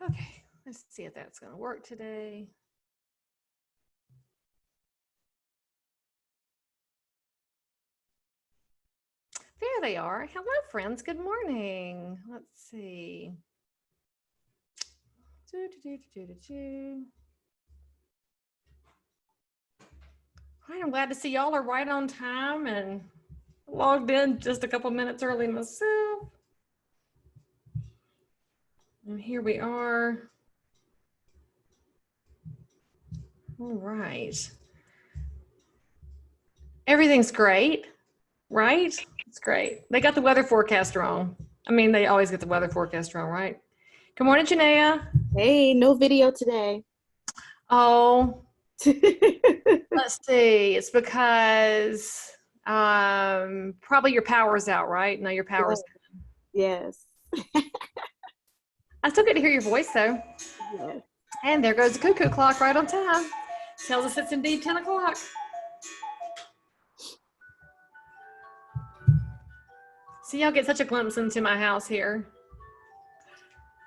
Okay, let's see if that's going to work today. There they are. Hello, friends. Good morning. Let's see. All right, I'm glad to see y'all are right on time and logged in just a couple minutes early myself. And here we are. All right. Everything's great, right? It's great. They got the weather forecast wrong. I mean, they always get the weather forecast wrong, right? Good morning, Janaea. Hey, no video today. Oh, let's see. It's because probably your power's out, right? No, your power's Yes. I still get to hear your voice though. Yes. And there goes the cuckoo clock right on time. Tells us it's indeed 10 o'clock. So y'all get such a glimpse into my house here.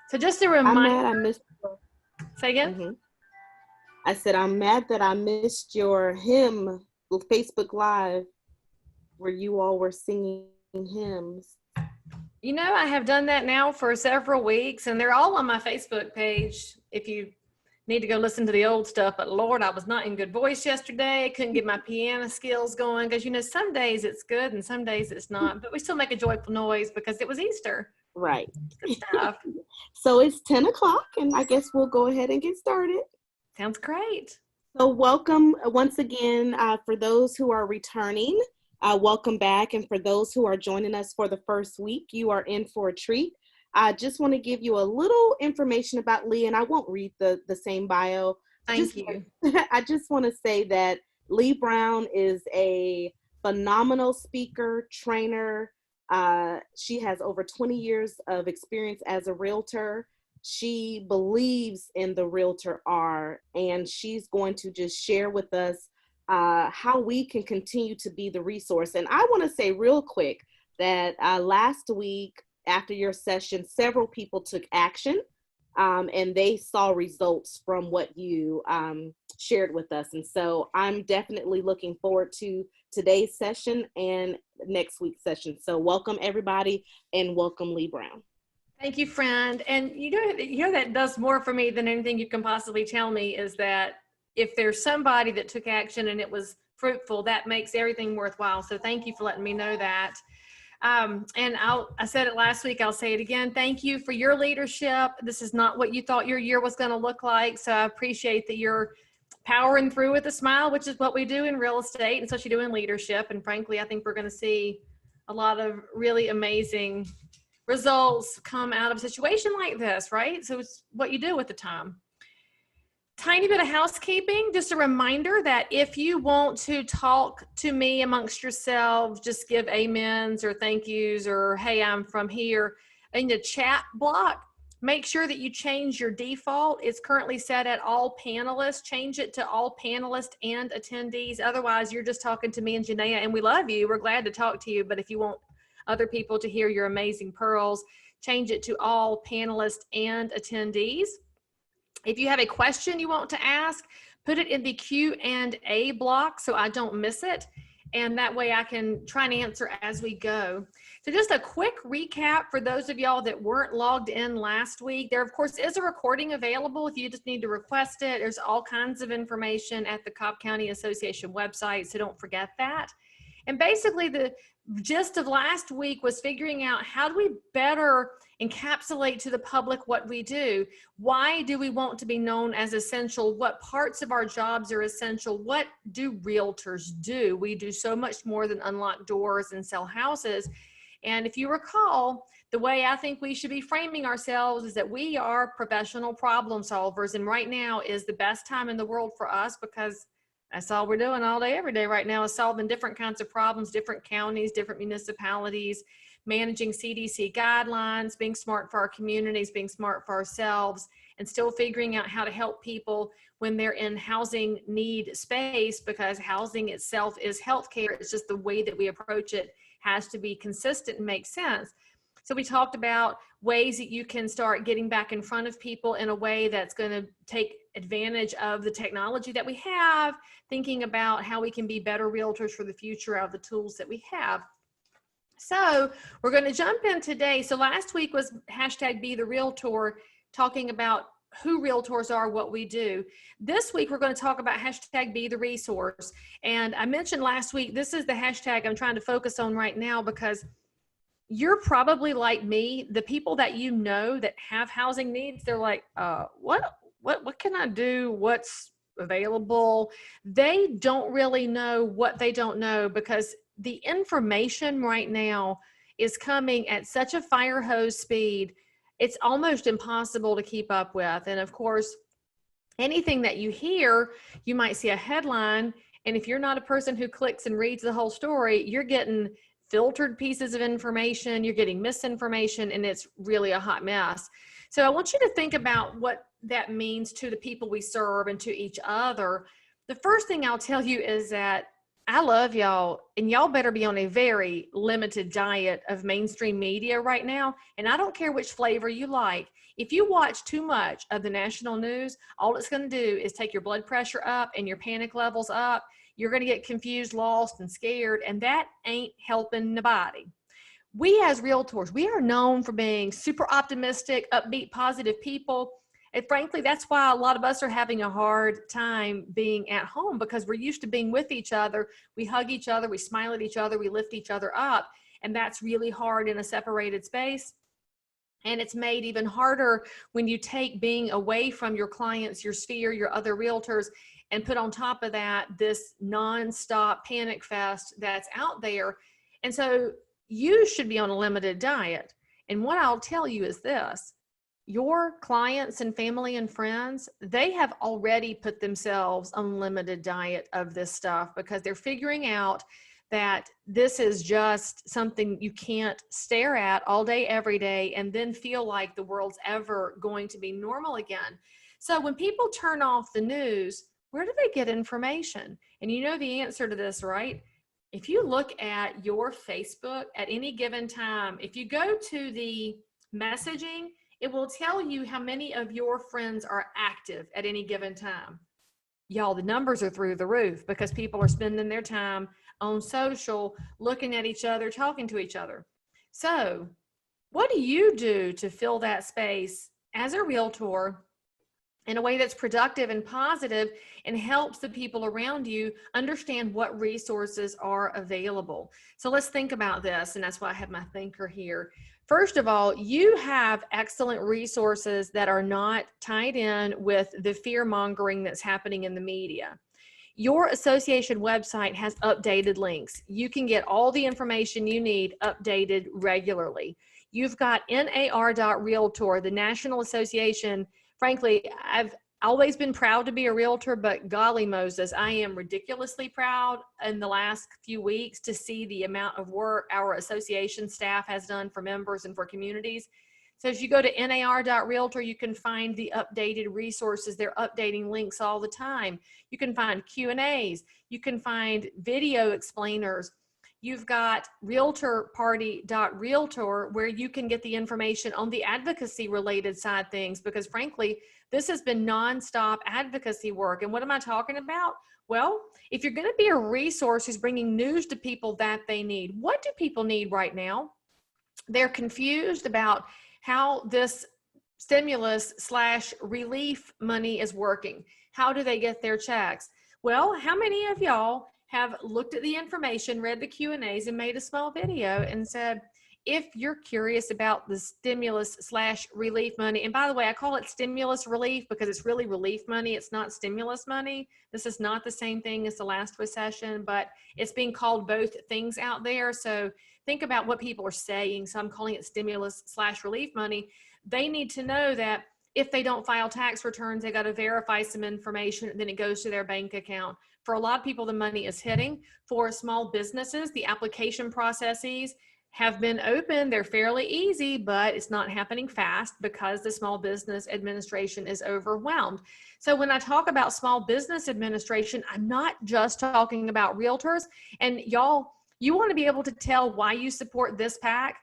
So just a reminder. I'm mad I missed your, Say again? I said I'm mad that I missed your hymn Facebook Live where you all were singing hymns. You know, I have done that now for several weeks, and they're all on my Facebook page if you need to go listen to the old stuff. But Lord, I was not in good voice yesterday. I couldn't get my piano skills going because, you know, some days it's good and some days it's not. But we still make a joyful noise because it was Easter. Right. Good stuff. So it's 10 o'clock, and I guess we'll go ahead and get started. Sounds great. So welcome once again for those who are returning. Welcome back. And for those who are joining us for the first week, you are in for a treat. I just want to give you a little information about Leigh, and I won't read the same bio. Thank you. I just want to say that Leigh Brown is a phenomenal speaker, trainer. She has over 20 years of experience as a realtor. She believes in the realtor R, and she's going to just share with us how we can continue to be the resource. And I want to say real quick that last week after your session, several people took action and they saw results from what you shared with us. And so I'm definitely looking forward to today's session and next week's session. So welcome everybody, and welcome Leigh Brown. Thank you, friend. And you know that does more for me than anything you can possibly tell me, is that if there's somebody that took action and it was fruitful, that makes everything worthwhile. So thank you for letting me know that. And I said it last week, I'll say it again. Thank you for your leadership. This is not what you thought your year was going to look like. So I appreciate that you're powering through with a smile, which is what we do in real estate and such you do in leadership. And frankly, I think we're going to see a lot of really amazing results come out of a situation like this, right? So it's what you do with the time. Tiny bit of housekeeping, just a reminder that if you want to talk to me amongst yourselves, just give amens or thank yous or hey, I'm from here in the chat block. Make sure that you change your default. It's currently set at all panelists. Change it to all panelists and attendees. Otherwise, you're just talking to me and Janaea, and we love you. We're glad to talk to you, but if you want other people to hear your amazing pearls, change it to all panelists and attendees. If you have a question you want to ask, put it in the Q&A block so I don't miss it. And that way I can try and answer as we go. So just a quick recap for those of y'all that weren't logged in last week. There, of course, is a recording available if you just need to request it. There's all kinds of information at the Cobb County Association website, so don't forget that. And basically the gist of last week was figuring out how do we better encapsulate to the public what we do? Why do we want to be known as essential? What parts of our jobs are essential? What do realtors do? We do so much more than unlock doors and sell houses. And if you recall, the way I think we should be framing ourselves is that we are professional problem solvers. And right now is the best time in the world for us, because that's all we're doing all day, every day right now, is solving different kinds of problems, different counties, different municipalities, managing CDC guidelines, being smart for our communities, being smart for ourselves, and still figuring out how to help people when they're in housing need space, because housing itself is healthcare. It's just the way that we approach it has to be consistent and make sense. So we talked about ways that you can start getting back in front of people in a way that's going to take advantage of the technology that we have, thinking about how we can be better realtors for the future out of the tools that we have. So we're going to jump in today. So last week was hashtag Be the Realtor, talking about who realtors are, what we do. This week, we're going to talk about hashtag Be the Resource. And I mentioned last week, this is the hashtag I'm trying to focus on right now, because you're probably like me. The people that you know that have housing needs, they're like, what can I do? What's available? They don't really know what they don't know, because the information right now is coming at such a fire hose speed. It's almost impossible to keep up with. And of course, anything that you hear, you might see a headline. And if you're not a person who clicks and reads the whole story, you're getting filtered pieces of information, you're getting misinformation, and it's really a hot mess. So I want you to think about what that means to the people we serve and to each other. The first thing I'll tell you is that I love y'all, and y'all better be on a very limited diet of mainstream media right now. And I don't care which flavor you like. If you watch too much of the national news, all it's going to do is take your blood pressure up and your panic levels up. You're going to get confused, lost, and scared, and that ain't helping nobody. We as realtors, we are known for being super optimistic, upbeat, positive people. And frankly, that's why a lot of us are having a hard time being at home, because we're used to being with each other. We hug each other, we smile at each other, we lift each other up. And that's really hard in a separated space. And it's made even harder when you take being away from your clients, your sphere, your other realtors, and put on top of that this nonstop panic fest that's out there. And so you should be on a limited diet. And what I'll tell you is this: your clients and family and friends, they have already put themselves on limited diet of this stuff, because they're figuring out that this is just something you can't stare at all day, every day, and then feel like the world's ever going to be normal again. So when people turn off the news, where do they get information? And you know the answer to this, right? If you look at your Facebook at any given time, if you go to the messaging, it will tell you how many of your friends are active at any given time. Y'all, the numbers are through the roof, because people are spending their time on social, looking at each other, talking to each other. So what do you do to fill that space as a realtor in a way that's productive and positive, and helps the people around you understand what resources are available? So let's think about this. And that's why I have my thinker here. First of all, you have excellent resources that are not tied in with the fear mongering that's happening in the media. Your association website has updated links. You can get all the information you need updated regularly. You've got NAR.Realtor, the National Association. Frankly, I've always been proud to be a realtor, but golly Moses, I am ridiculously proud in the last few weeks to see the amount of work our association staff has done for members and for communities. So if you go to NAR.Realtor, you can find the updated resources. They're updating links all the time. You can find Q&As. You can find video explainers. You've got realtorparty.realtor, where you can get the information on the advocacy related side things, because frankly, this has been nonstop advocacy work. And what am I talking about? Well, if you're going to be a resource who's bringing news to people that they need, what do people need right now? They're confused about how this stimulus/relief money is working. How do they get their checks? Well, how many of y'all have looked at the information, read the Q&As, and made a small video and said, if you're curious about the stimulus/relief money, and by the way, I call it stimulus relief because it's really relief money. It's not stimulus money. This is not the same thing as the last recession, but it's being called both things out there. So think about what people are saying. So I'm calling it stimulus/relief money. They need to know that if they don't file tax returns, they got to verify some information, and then it goes to their bank account. For a lot of people, the money is hitting. For small businesses, the application processes have been open. They're fairly easy, but it's not happening fast because the Small Business Administration is overwhelmed. So when I talk about Small Business Administration, I'm not just talking about realtors. And y'all, you want to be able to tell why you support this PAC?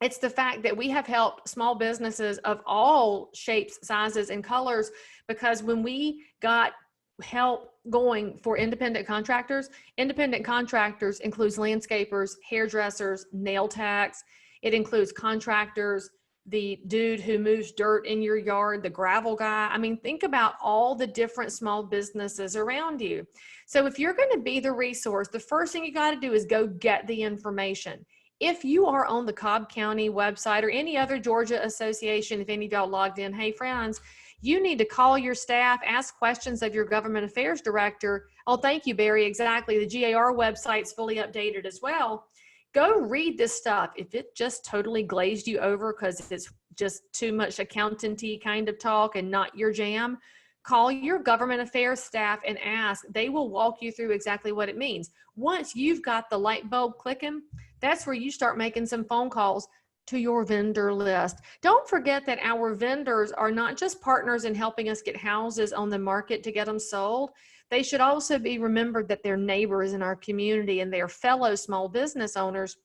It's the fact that we have helped small businesses of all shapes, sizes, and colors, because when we got help going for independent contractors includes landscapers, hairdressers, nail techs. It includes contractors, the dude who moves dirt in your yard, the gravel guy. I mean, think about all the different small businesses around you. So if you're going to be the resource, the first thing you got to do is go get the information. If you are on the Cobb County website or any other Georgia association, if any of y'all logged in, hey friends, you need to call your staff, ask questions of your government affairs director. Oh, thank you, Barry. Exactly. The GAR website's fully updated as well. Go read this stuff. If it just totally glazed you over because it's just too much accountancy kind of talk and not your jam, call your government affairs staff and ask. They will walk you through exactly what it means. Once you've got the light bulb clicking, that's where you start making some phone calls to your vendor list. Don't forget that our vendors are not just partners in helping us get houses on the market to get them sold. They should also be remembered that they're neighbors in our community and they're fellow small business owners.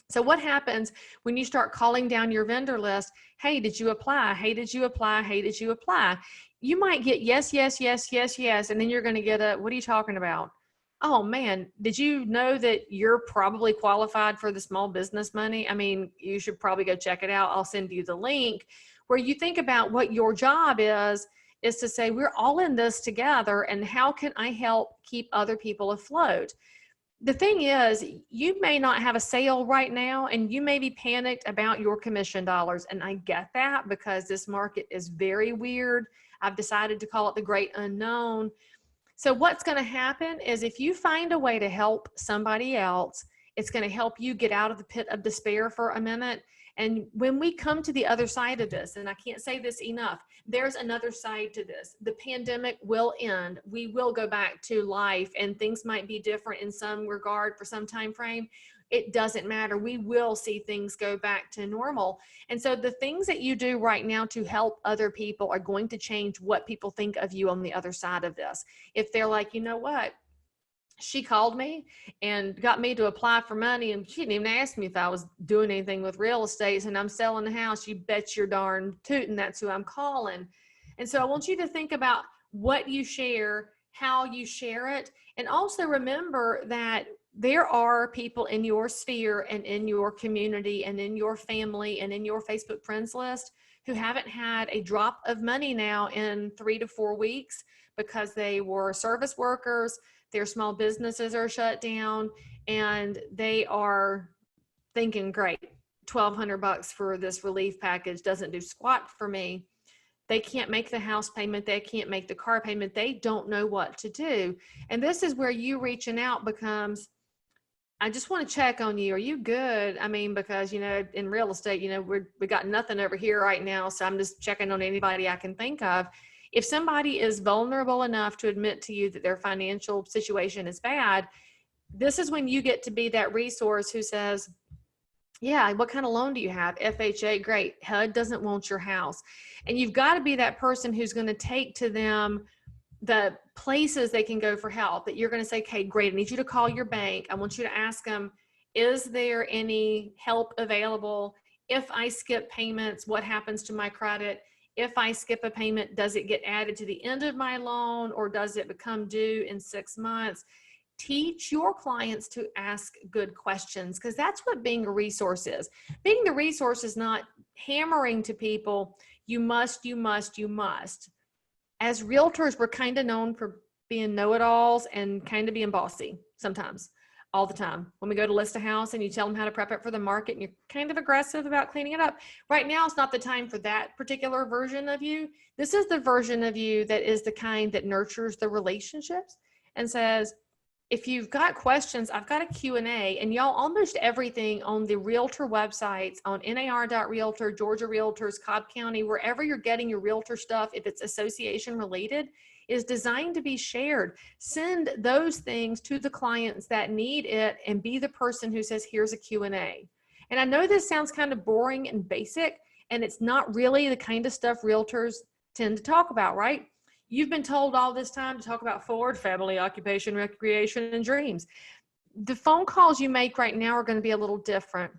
So what happens when you start calling down your vendor list? Hey, did you apply? Hey, did you apply? Hey, did you apply? You might get yes, yes, yes, yes, yes. And then you're going to get a, what are you talking about? Oh man, did you know that you're probably qualified for the small business money? I mean, you should probably go check it out. I'll send you the link where you think about what your job is to say, we're all in this together and how can I help keep other people afloat? The thing is, you may not have a sale right now and you may be panicked about your commission dollars. And I get that because this market is very weird. I've decided to call it the great unknown. So what's going to happen is if you find a way to help somebody else, it's going to help you get out of the pit of despair for a minute. And when we come to the other side of this, and I can't say this enough, there's another side to this. The pandemic will end. We will go back to life and things might be different in some regard for some time frame. It doesn't matter. We will see things go back to normal. And so the things that you do right now to help other people are going to change what people think of you on the other side of this. If they're like, you know what? She called me and got me to apply for money and she didn't even ask me if I was doing anything with real estate and I'm selling the house. You bet your darn tootin' that's who I'm calling. And so I want you to think about what you share, how you share it, and also remember that there are people in your sphere and in your community and in your family and in your Facebook friends list who haven't had a drop of money now in 3 to 4 weeks because they were service workers, their small businesses are shut down, and they are thinking, great, $1,200 for this relief package doesn't do squat for me. They can't make the house payment. They can't make the car payment. They don't know what to do. And this is where you reaching out becomes, I just want to check on you. Are you good? I mean, because, you know, in real estate, you know, we got nothing over here right now. So I'm just checking on anybody I can think of. If somebody is vulnerable enough to admit to you that their financial situation is bad, this is when you get to be that resource who says, yeah, what kind of loan do you have? FHA, great. HUD doesn't want your house. And you've got to be that person who's going to take to them the places they can go for help, that you're going to say, okay, great. I need you to call your bank. I want you to ask them, is there any help available? If I skip payments, what happens to my credit? If I skip a payment, does it get added to the end of my loan or does it become due in 6 months? Teach your clients to ask good questions because that's what being a resource is. Being the resource is not hammering to people, you must, you must, you must. As realtors, we're kind of known for being know-it-alls and kind of being bossy sometimes, all the time. When we go to list a house and you tell them how to prep it for the market and you're kind of aggressive about cleaning it up. Right now, it's not the time for that particular version of you. This is the version of you that is the kind that nurtures the relationships and says, if you've got questions, I've got a Q&A, and y'all, almost everything on the realtor websites, on nar.realtor, Georgia Realtors, Cobb County, wherever you're getting your realtor stuff, if it's association related, is designed to be shared. Send those things to the clients that need it and be the person who says, here's a Q&A. And I know this sounds kind of boring and basic, and it's not really the kind of stuff realtors tend to talk about, right? You've been told all this time to talk about Ford, family, occupation, recreation, and dreams. The phone calls you make right now are going to be a little different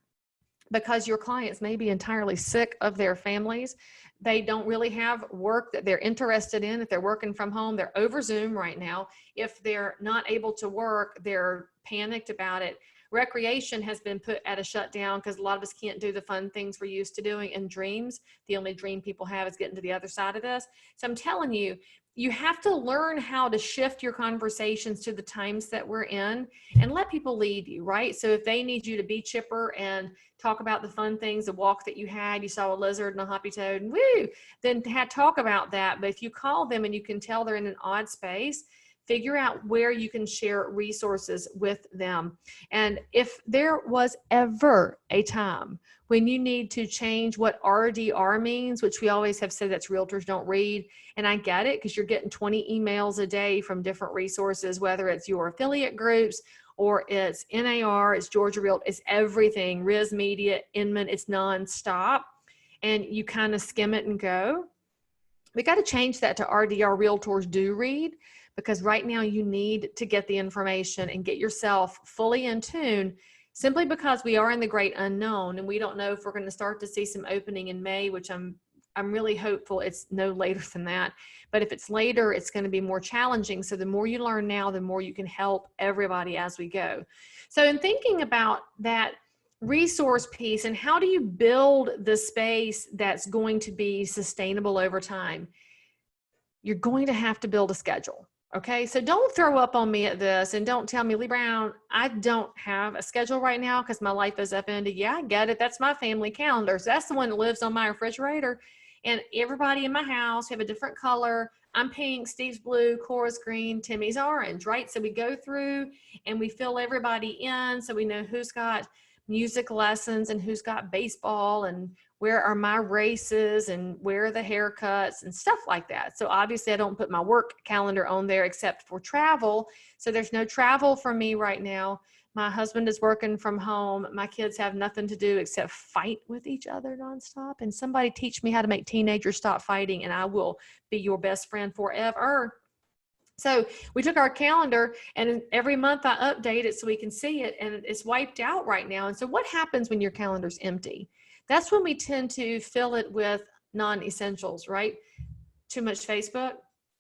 because your clients may be entirely sick of their families. They don't really have work that they're interested in. If they're working from home, they're over Zoom right now. If they're not able to work, they're panicked about it. Recreation has been put at a shutdown because a lot of us can't do the fun things we're used to doing. And dreams, the only dream people have is getting to the other side of this. So I'm telling you, you have to learn how to shift your conversations to the times that we're in and let people lead you, right? So if they need you to be chipper and talk about the fun things, the walk that you had, you saw a lizard and a hoppy toad, and woo, then talk about that. But if you call them and you can tell they're in an odd space, figure out where you can share resources with them. And if there was ever a time when you need to change what RDR means, which we always have said that's realtors don't read, and I get it because you're getting 20 emails a day from different resources, whether it's your affiliate groups or it's NAR, it's Georgia Real, it's everything, Riz Media, Inman, it's nonstop, and you kind of skim it and go. We got to change that to RDR, realtors do read, because right now you need to get the information and get yourself fully in tune, simply because we are in the great unknown and we don't know if we're going to start to see some opening in May, which I'm really hopeful it's no later than that. But if it's later, it's going to be more challenging. So the more you learn now, the more you can help everybody as we go. So in thinking about that resource piece and how do you build the space that's going to be sustainable over time, you're going to have to build a schedule. Okay, so don't throw up on me at this and don't tell me, Leigh Brown, I don't have a schedule right now because my life is upended. Yeah, I get it. That's my family calendar. So that's the one that lives on my refrigerator. And everybody in my house have a different color. I'm pink, Steve's blue, Cora's green, Timmy's orange, right? So we go through and we fill everybody in so we know who's got music lessons and who's got baseball and where are my races and where are the haircuts and stuff like that. So obviously I don't put my work calendar on there except for travel. So there's no travel for me right now. My husband is working from home. My kids have nothing to do except fight with each other nonstop. And somebody teach me how to make teenagers stop fighting and I will be your best friend forever. So we took our calendar and every month I update it so we can see it, and it's wiped out right now. And so what happens when your calendar's empty? That's when we tend to fill it with non-essentials, right? Too much Facebook,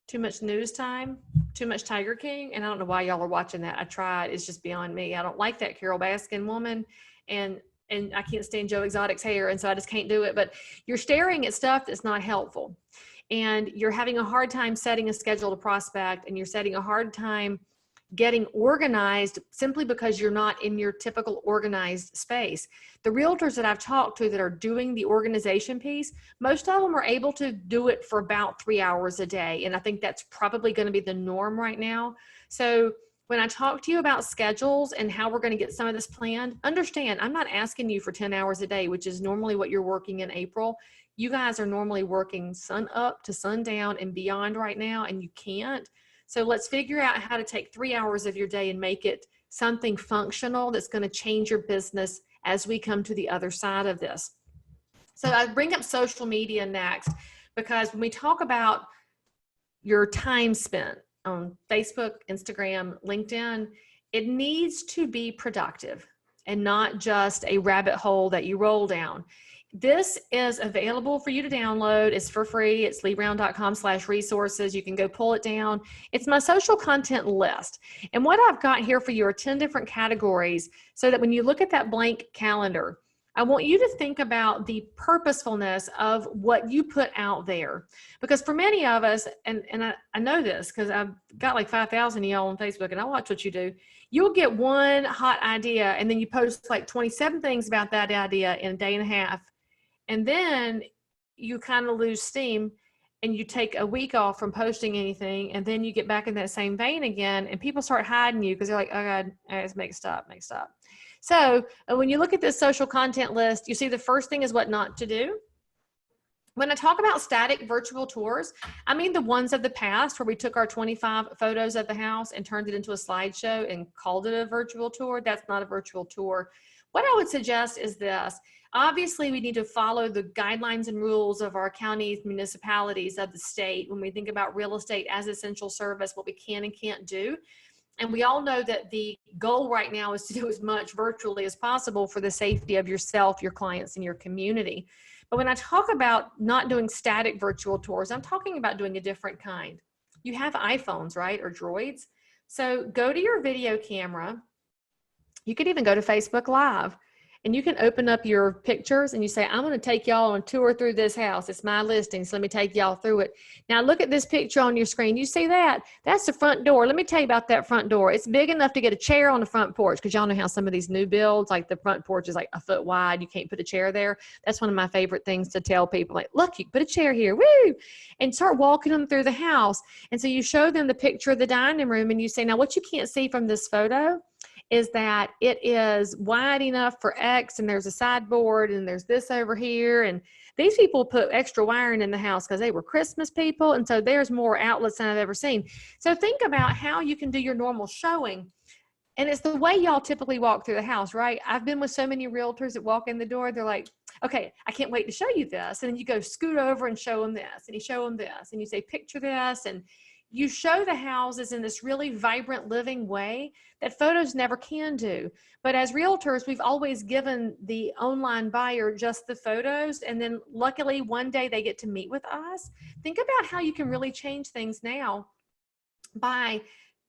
too much news time, too much Tiger King. And I don't know why y'all are watching that. I tried. It's just beyond me. I don't like that Carol Baskin woman. And I can't stand Joe Exotic's hair. And so I just can't do it. But you're staring at stuff that's not helpful. And you're having a hard time setting a schedule to prospect, and you're setting a hard time getting organized simply because you're not in your typical organized space. The realtors that I've talked to that are doing the organization piece, most of them are able to do it for about 3 hours a day. And I think that's probably going to be the norm right now. So when I talk to you about schedules and how we're going to get some of this planned, understand I'm not asking you for 10 hours a day, which is normally what you're working in April. You guys are normally working sun up to sundown and beyond right now, and you can't. So let's figure out how to take 3 hours of your day and make it something functional that's going to change your business as we come to the other side of this. So I bring up social media next, because when we talk about your time spent on Facebook, Instagram, LinkedIn, it needs to be productive and not just a rabbit hole that you roll down. This is available for you to download. It's for free. It's leighbrown.com/resources. You can go pull it down. It's my social content list. And what I've got here for you are 10 different categories so that when you look at that blank calendar, I want you to think about the purposefulness of what you put out there. Because for many of us, and I know this because I've got like 5,000 of y'all on Facebook and I watch what you do. You'll get one hot idea and then you post like 27 things about that idea in a day and a half. And then you kind of lose steam and you take a week off from posting anything. And then you get back in that same vein again and people start hiding you because they're like, oh God, let's make it stop, make it stop. So when you look at this social content list, you see the first thing is what not to do. When I talk about static virtual tours, I mean the ones of the past where we took our 25 photos of the house and turned it into a slideshow and called it a virtual tour. That's not a virtual tour. What I would suggest is this. Obviously, we need to follow the guidelines and rules of our counties, municipalities, of the state when we think about real estate as essential service, what we can and can't do. And we all know that the goal right now is to do as much virtually as possible for the safety of yourself, your clients, and your community. But when I talk about not doing static virtual tours, I'm talking about doing a different kind. You have iPhones, right, or Droids. So go to your video camera. You could even go to Facebook Live, and you can open up your pictures and you say, I'm going to take y'all on a tour through this house. It's my listing, so let me take y'all through it. Now look at this picture on your screen. You see that? That's the front door. Let me tell you about that front door. It's big enough to get a chair on the front porch, because y'all know how some of these new builds, like the front porch is like a foot wide. You can't put a chair there. That's one of my favorite things to tell people, like, look, you can put a chair here, woo, and start walking them through the house. And so you show them the picture of the dining room and you say, now what you can't see from this photo is that it is wide enough for X, and there's a sideboard, and there's this over here. And these people put extra wiring in the house because they were Christmas people. And so there's more outlets than I've ever seen. So think about how you can do your normal showing. And it's the way y'all typically walk through the house, right? I've been with so many realtors that walk in the door. They're like, okay, I can't wait to show you this. And then you go scoot over and show them this, and you show them this, and you say, picture this. And you show the houses in this really vibrant, living way that photos never can do. But as realtors, we've always given the online buyer just the photos, and then luckily one day they get to meet with us. Think about how you can really change things now by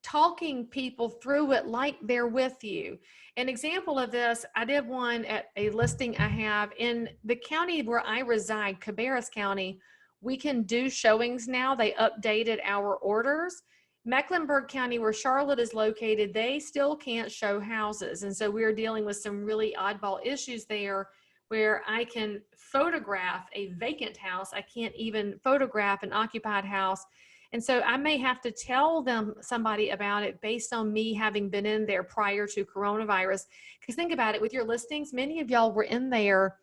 talking people through it like they're with you. An example of this, I did one at a listing I have in the county where I reside, Cabarrus County. We can do showings now. They updated our orders. Mecklenburg County, where Charlotte is located, they still can't show houses. And so we're dealing with some really oddball issues there, where I can photograph a vacant house. I can't even photograph an occupied house. And so I may have to tell them somebody about it based on me having been in there prior to coronavirus. Because think about it, with your listings, many of y'all were in there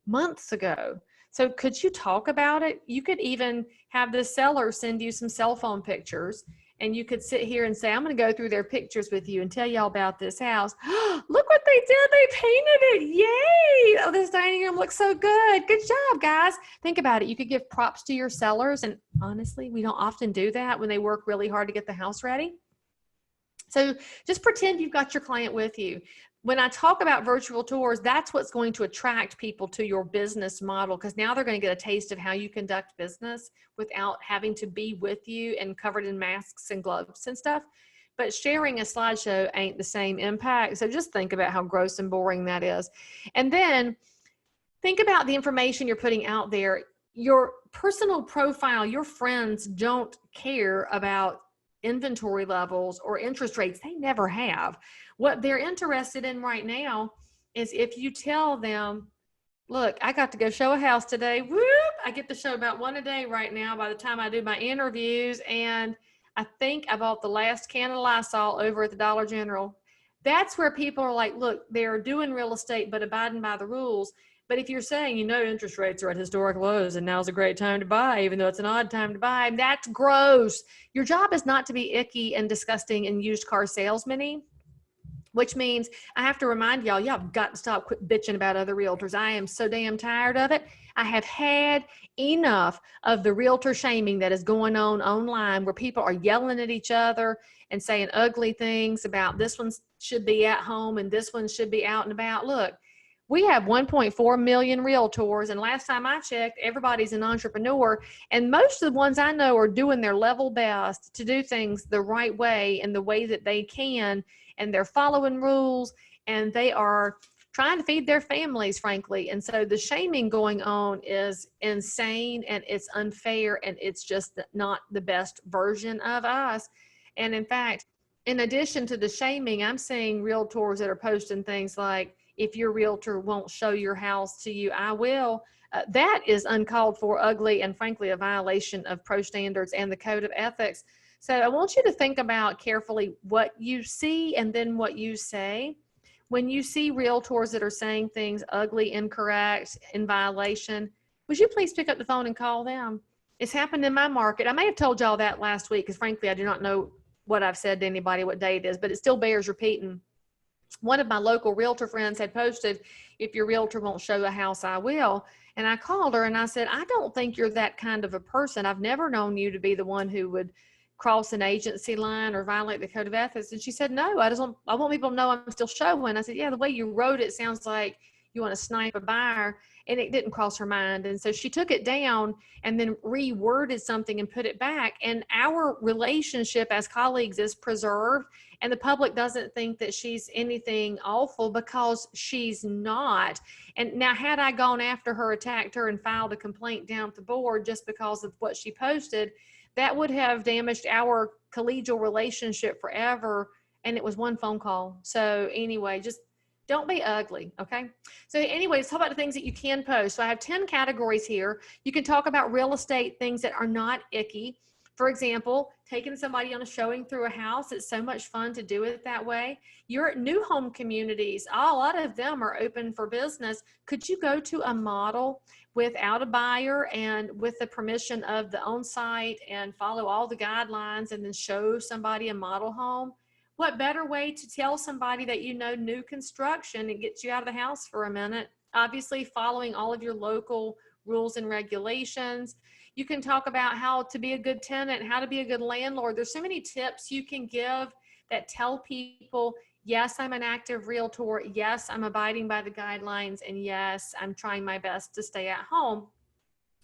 months ago. So could you talk about it? You could even have the seller send you some cell phone pictures, and you could sit here and say, I'm going to go through their pictures with you and tell y'all about this house. Look what they did. They painted it. Yay. Oh, this dining room looks so good. Good job, guys. Think about it. You could give props to your sellers. And honestly, we don't often do that when they work really hard to get the house ready. So just pretend you've got your client with you. When I talk about virtual tours, that's what's going to attract people to your business model, because now they're going to get a taste of how you conduct business without having to be with you and covered in masks and gloves and stuff. But sharing a slideshow ain't the same impact. So just think about how gross and boring that is. And then think about the information you're putting out there. Your personal profile, your friends don't care about inventory levels or interest rates. They never have. What they're interested in right now is if you tell them, look, I got to go show a house today. Whoop! I get to show about one a day right now by the time I do my interviews. And I think I bought the last can of Lysol over at the Dollar General. That's where people are like, look, they're doing real estate, but abiding by the rules. But if you're saying, you know, interest rates are at historic lows and now's a great time to buy, even though it's an odd time to buy, that's gross. Your job is not to be icky and disgusting and used car salesman-y, which means I have to remind y'all have got to stop quit bitching about other realtors. I am so damn tired of it. I have had enough of the realtor shaming that is going on online, where people are yelling at each other and saying ugly things about this one should be at home and this one should be out and about. Look, we have 1.4 million realtors, and last time I checked, everybody's an entrepreneur, and most of the ones I know are doing their level best to do things the right way and the way that they can, and they're following rules, and they are trying to feed their families, frankly. And so the shaming going on is insane, and it's unfair, and it's just not the best version of us. And in fact, in addition to the shaming, I'm seeing realtors that are posting things like, if your realtor won't show your house to you, I will. That is uncalled for, ugly, and frankly, a violation of pro standards and the code of ethics. So I want you to think about carefully what you see and then what you say. When you see realtors that are saying things ugly, incorrect, in violation, would you please pick up the phone and call them? It's happened in my market. I may have told y'all that last week, because frankly, I do not know what I've said to anybody, what day it is, but it still bears repeating. One of my local realtor friends had posted, if your realtor won't show a house, I will. And I called her and I said, I don't think you're that kind of a person. I've never known you to be the one who would cross an agency line or violate the code of ethics? And she said, no, I want people to know I'm still showing. I said, yeah, the way you wrote it sounds like you want to snipe a buyer. And it didn't cross her mind. And so she took it down and then reworded something and put it back. And our relationship as colleagues is preserved. And the public doesn't think that she's anything awful, because she's not. And now, had I gone after her, attacked her, and filed a complaint down at the board just because of what she posted, that would have damaged our collegial relationship forever. And it was one phone call. So anyway, just don't be ugly, okay? So anyways, talk about the things that you can post. So I have 10 categories here. You can talk about real estate, things that are not icky. For example, taking somebody on a showing through a house. It's so much fun to do it that way. Your new home communities, a lot of them are open for business. Could you go to a model without a buyer and with the permission of the on-site and follow all the guidelines and then show somebody a model home? What better way to tell somebody that you know new construction and get you out of the house for a minute? Obviously, following all of your local rules and regulations. You can talk about how to be a good tenant, how to be a good landlord. There's so many tips you can give that tell people, yes, I'm an active realtor. Yes, I'm abiding by the guidelines. And yes, I'm trying my best to stay at home.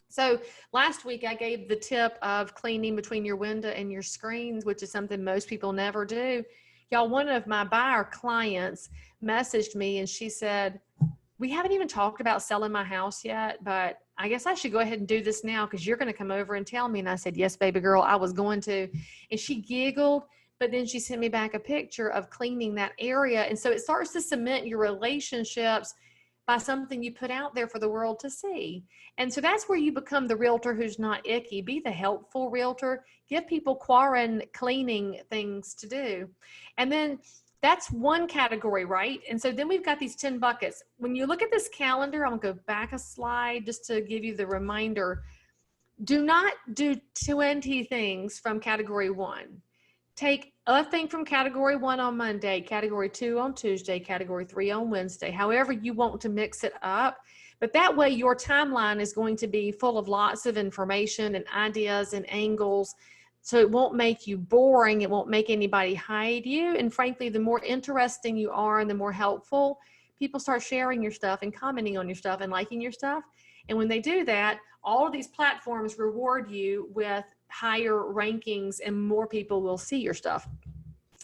So last week I gave the tip of cleaning between your window and your screens, which is something most people never do. Y'all, one of my buyer clients messaged me and she said, we haven't even talked about selling my house yet, but I guess I should go ahead and do this now because you're going to come over and tell me. And I said, yes, baby girl, I was going to. And she giggled, but then she sent me back a picture of cleaning that area. And so it starts to cement your relationships by something you put out there for the world to see. And so that's where you become the realtor who's not icky. Be the helpful realtor. Give people quarantine cleaning things to do. And then that's one category, right? And so then we've got these 10 buckets. When you look at this calendar, I'm gonna go back a slide just to give you the reminder. Do not do 20 things from category 1. Take a thing from category 1 on Monday, category 2 on Tuesday, category 3 on Wednesday, however you want to mix it up. But that way your timeline is going to be full of lots of information and ideas and angles. So it won't make you boring. It won't make anybody hide you. And frankly, the more interesting you are and the more helpful, people start sharing your stuff and commenting on your stuff and liking your stuff. And when they do that, all of these platforms reward you with higher rankings and more people will see your stuff.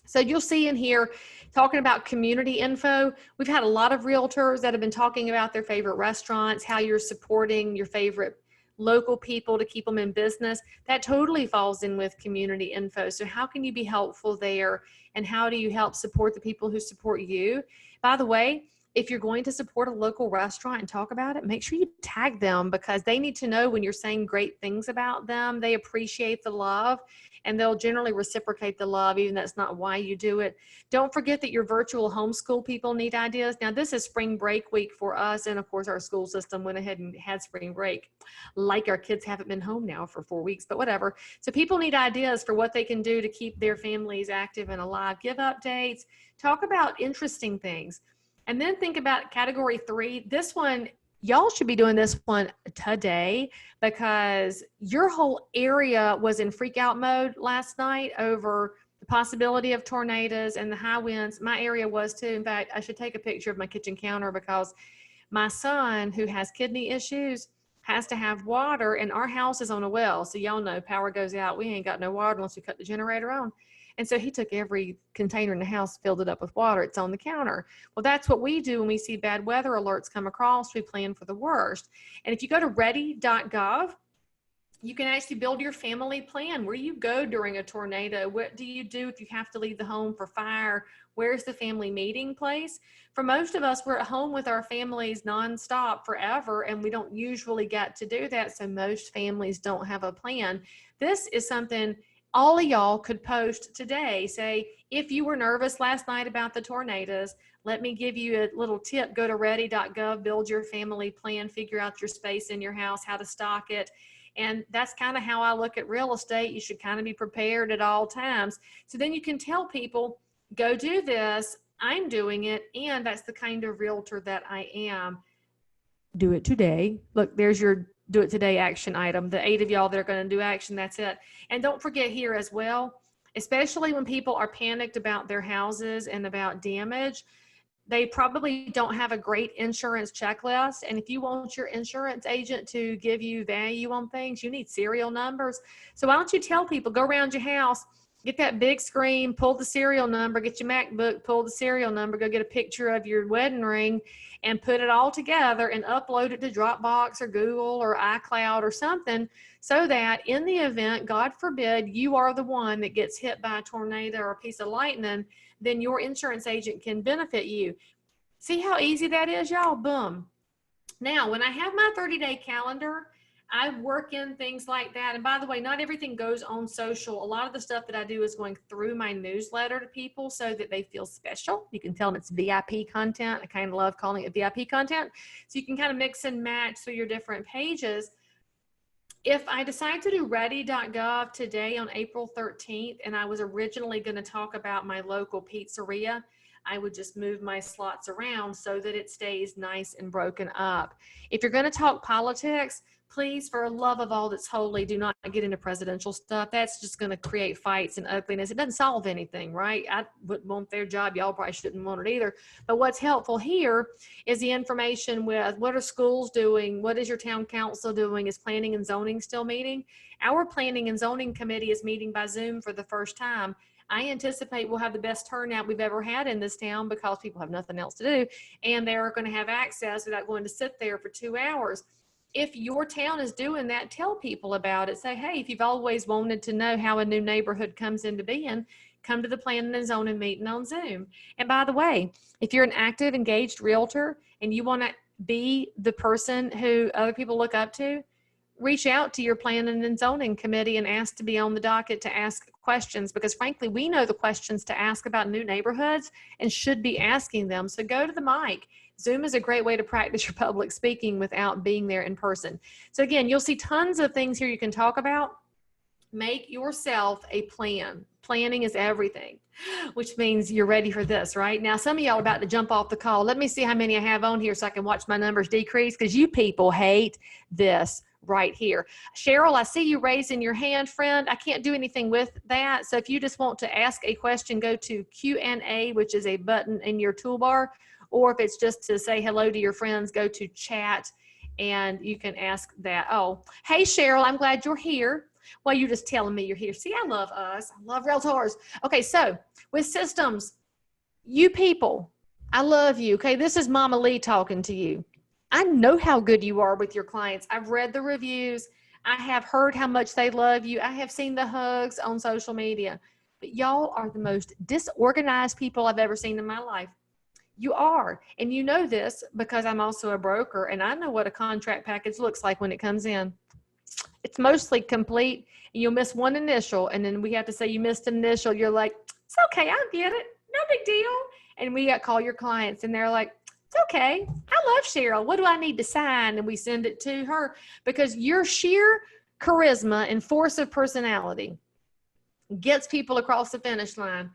So you'll see in here talking about community info. We've had a lot of realtors that have been talking about their favorite restaurants, how you're supporting your favorite local people to keep them in business. That totally falls in with community info. So how can you be helpful there? And how do you help support the people who support you? By the way, if you're going to support a local restaurant and talk about it, make sure you tag them because they need to know when you're saying great things about them. They appreciate the love and they'll generally reciprocate the love, even that's not why you do it. Don't forget that your virtual homeschool people need ideas. Now, this is spring break week for us. And of course, our school system went ahead and had spring break. Like our kids haven't been home now for 4 weeks, but whatever. So people need ideas for what they can do to keep their families active and alive. Give updates, talk about interesting things. And then think about category 3. This one, y'all should be doing this one today because your whole area was in freak out mode last night over the possibility of tornadoes and the high winds. My area was too. In fact, I should take a picture of my kitchen counter because my son, who has kidney issues, has to have water and our house is on a well. So y'all know power goes out. We ain't got no water unless we cut the generator on. And so he took every container in the house, filled it up with water. It's on the counter. Well, that's what we do when we see bad weather alerts come across. We plan for the worst. And if you go to ready.gov, you can actually build your family plan. Where you go during a tornado? What do you do if you have to leave the home for fire? Where's the family meeting place? For most of us, we're at home with our families nonstop forever, and we don't usually get to do that. So most families don't have a plan. This is something all of y'all could post today. Say, if you were nervous last night about the tornadoes, let me give you a little tip. Go to ready.gov, build your family plan, figure out your space in your house, how to stock it. And that's kind of how I look at real estate. You should kind of be prepared at all times. So then you can tell people, go do this, I'm doing it, and that's the kind of realtor that I am. Do it today. Look, there's your do it today action item. The 8 of y'all that are going to do action, that's it. And don't forget here as well, especially when people are panicked about their houses and about damage, they probably don't have a great insurance checklist. And if you want your insurance agent to give you value on things, you need serial numbers. So why don't you tell people, go around your house, get that big screen, pull the serial number, get your MacBook, pull the serial number, go get a picture of your wedding ring and put it all together and upload it to Dropbox or Google or iCloud or something, so that in the event, God forbid, you are the one that gets hit by a tornado or a piece of lightning, then your insurance agent can benefit you. See how easy that is, y'all? Boom. Now, when I have my 30-day calendar, I work in things like that. And by the way, not everything goes on social. A lot of the stuff that I do is going through my newsletter to people so that they feel special. You can tell them it's VIP content. I kind of love calling it VIP content. So you can kind of mix and match through your different pages. If I decide to do ready.gov today on April 13th, and I was originally going to talk about my local pizzeria, I would just move my slots around so that it stays nice and broken up. If you're going to talk politics, please, for love of all that's holy, do not get into presidential stuff. That's just going to create fights and ugliness. It doesn't solve anything, right? I wouldn't want their job. Y'all probably shouldn't want it either. But what's helpful here is the information with what are schools doing? What is your town council doing? Is planning and zoning still meeting? Our planning and zoning committee is meeting by Zoom for the first time. I anticipate we'll have the best turnout we've ever had in this town because people have nothing else to do, and they're going to have access without going to sit there for 2 hours. If your town is doing that, tell people about it. Say, hey, if you've always wanted to know how a new neighborhood comes into being, come to the planning and zoning meeting on Zoom. And by the way, if you're an active, engaged realtor and you want to be the person who other people look up to, reach out to your planning and zoning committee and ask to be on the docket to ask questions, because frankly, we know the questions to ask about new neighborhoods and should be asking them. So go to the mic. Zoom is a great way to practice your public speaking without being there in person. So again, you'll see tons of things here you can talk about. Make yourself a plan. Planning is everything, which means you're ready for this, right? Now, some of y'all are about to jump off the call. Let me see how many I have on here so I can watch my numbers decrease, because you people hate this right here. Cheryl, I see you raising your hand, friend. I can't do anything with that. So if you just want to ask a question, go to Q&A, which is a button in your toolbar. Or if it's just to say hello to your friends, go to chat and you can ask that. Oh, hey, Cheryl, I'm glad you're here. Well, you're just telling me you're here. See, I love us. I love realtors. Okay, so with systems, you people, I love you. Okay, this is Mama Leigh talking to you. I know how good you are with your clients. I've read the reviews. I have heard how much they love you. I have seen the hugs on social media. But y'all are the most disorganized people I've ever seen in my life. You are. And you know this because I'm also a broker and I know what a contract package looks like when it comes in. It's mostly complete. And you'll miss one initial and then we have to say you missed an initial. You're like, it's okay, I get it. No big deal. And we got call your clients and they're like, it's okay. I love Cheryl. What do I need to sign? And we send it to her because your sheer charisma and force of personality gets people across the finish line.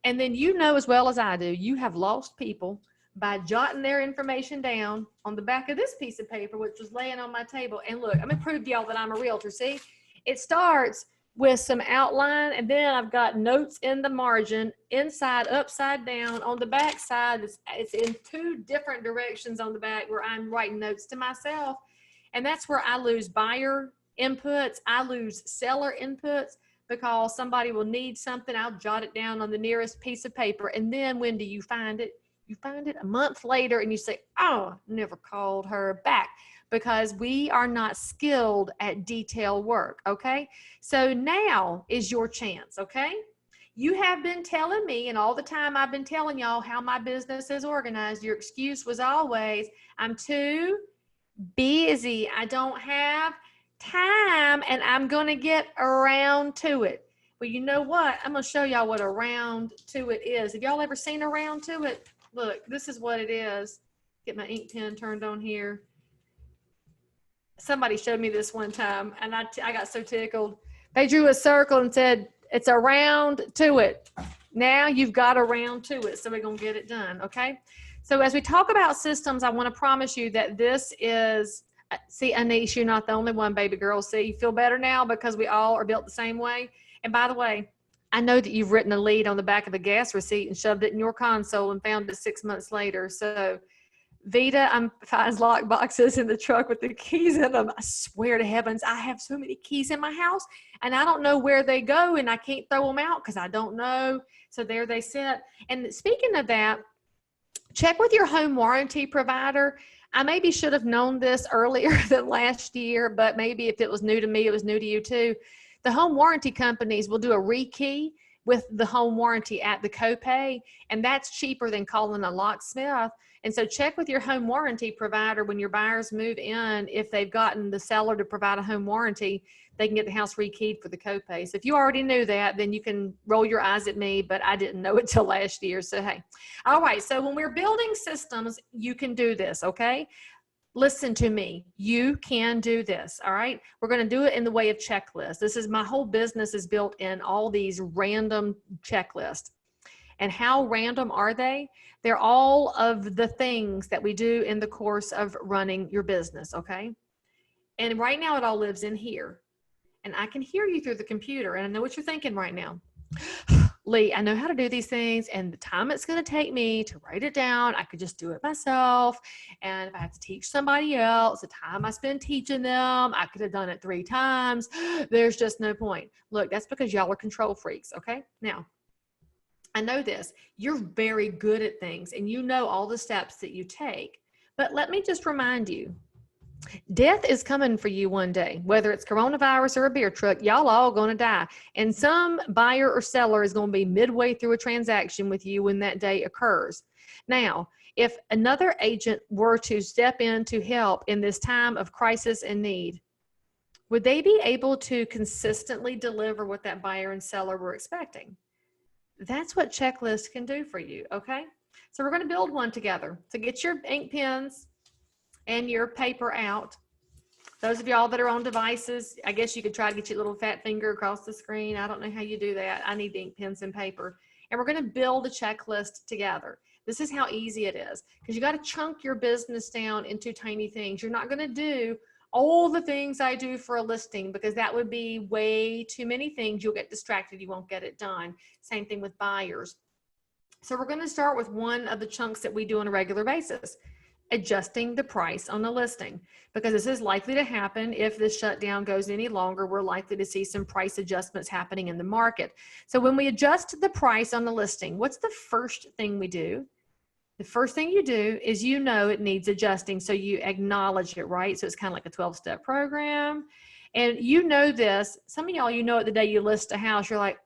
And then you know as well as I do, you have lost people by jotting their information down on the back of this piece of paper, which was laying on my table. And look, I'm going to prove to y'all that I'm a realtor. See, it starts with some outline, and then I've got notes in the margin, inside, upside down. On the back side, it's in 2 different directions on the back where I'm writing notes to myself. And that's where I lose buyer inputs. I lose seller inputs. Because somebody will need something, I'll jot it down on the nearest piece of paper. And then when do you find it? You find it a month later and you say, oh, never called her back. Because we are not skilled at detail work, okay? So now is your chance, okay? You have been telling me, and all the time I've been telling y'all how my business is organized. Your excuse was always, I'm too busy. I don't have time and I'm going to get around to it. Well, you know what? I'm going to show y'all what around to it is. Have y'all ever seen around to it? Look, this is what it is. Get my ink pen turned on here. Somebody showed me this one time and I got so tickled. They drew a circle and said, it's around to it. Now you've got around to it. So we're going to get it done. Okay. So as we talk about systems, I want to promise you that this is See, Anish, you're not the only one, baby girl. See, you feel better now because we all are built the same way. And by the way, I know that you've written a lead on the back of the gas receipt and shoved it in your console and found it 6 months later. So Vita, finds lock boxes in the truck with the keys in them. I swear to heavens, I have so many keys in my house and I don't know where they go and I can't throw them out because I don't know. So there they sit. And speaking of that, check with your home warranty provider. I maybe should have known this earlier than last year, but maybe if it was new to me, it was new to you too. The home warranty companies will do a rekey with the home warranty at the copay, and that's cheaper than calling a locksmith. And so check with your home warranty provider when your buyers move in. If they've gotten the seller to provide a home warranty, they can get the house rekeyed for the copay. So if you already knew that, then you can roll your eyes at me, but I didn't know it till last year. So, hey, all right. So when we're building systems, you can do this. Okay. Listen to me. You can do this. All right. We're going to do it in the way of checklists. This is my whole business is built in all these random checklists. And how random are they? They're all of the things that we do in the course of running your business. Okay. And right now it all lives in here. And I can hear you through the computer. And I know what you're thinking right now. Leigh, I know how to do these things and the time it's going to take me to write it down, I could just do it myself. And if I have to teach somebody else, the time I spend teaching them, I could have done it 3 times. There's just no point. Look, that's because y'all are control freaks. Okay. Now, I know this. You're very good at things and you know all the steps that you take. But let me just remind you, death is coming for you one day, whether it's coronavirus or a beer truck, y'all all going to die. And some buyer or seller is going to be midway through a transaction with you when that day occurs. Now, if another agent were to step in to help in this time of crisis and need, would they be able to consistently deliver what that buyer and seller were expecting? That's what checklists can do for you, okay? So we're going to build one together. So get your ink pens and your paper out. Those of y'all that are on devices, I guess you could try to get your little fat finger across the screen. I don't know how you do that. I need ink pens and paper. And we're going to build a checklist together. This is how easy it is because you got to chunk your business down into tiny things. You're not going to do all the things I do for a listing because that would be way too many things. You'll get distracted. You won't get it done. Same thing with buyers. So we're going to start with one of the chunks that we do on a regular basis. Adjusting the price on the listing, because this is likely to happen. If this shutdown goes any longer, we're likely to see some price adjustments happening in the market. So when we adjust the price on the listing, what's the first thing we do? The first thing you do is you know it needs adjusting, so you acknowledge it, right? So it's kind of like a 12-step program. And you know this, some of y'all, you know it the day you list a house, you're like,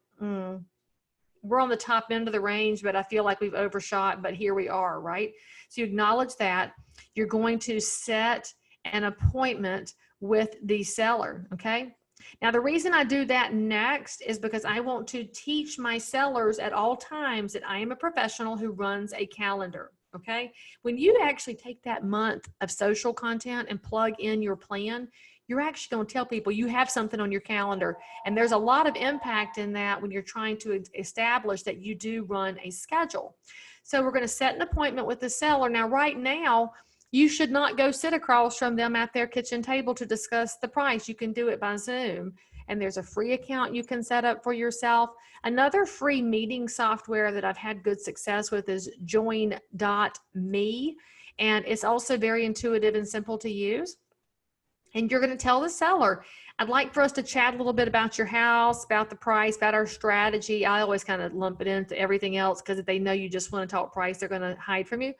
we're on the top end of the range, but I feel like we've overshot, but here we are, right? So you acknowledge that. You're going to set an appointment with the seller, okay? Now, the reason I do that next is because I want to teach my sellers at all times that I am a professional who runs a calendar, okay? When you actually take that month of social content and plug in your plan, you're actually going to tell people you have something on your calendar. And there's a lot of impact in that when you're trying to establish that you do run a schedule. So we're going to set an appointment with the seller. Now, right now, you should not go sit across from them at their kitchen table to discuss the price. You can do it by Zoom. And there's a free account you can set up for yourself. Another free meeting software that I've had good success with is join.me. And it's also very intuitive and simple to use. And you're going to tell the seller, I'd like for us to chat a little bit about your house, about the price, about our strategy. I always kind of lump it into everything else because if they know you just want to talk price, they're going to hide from you.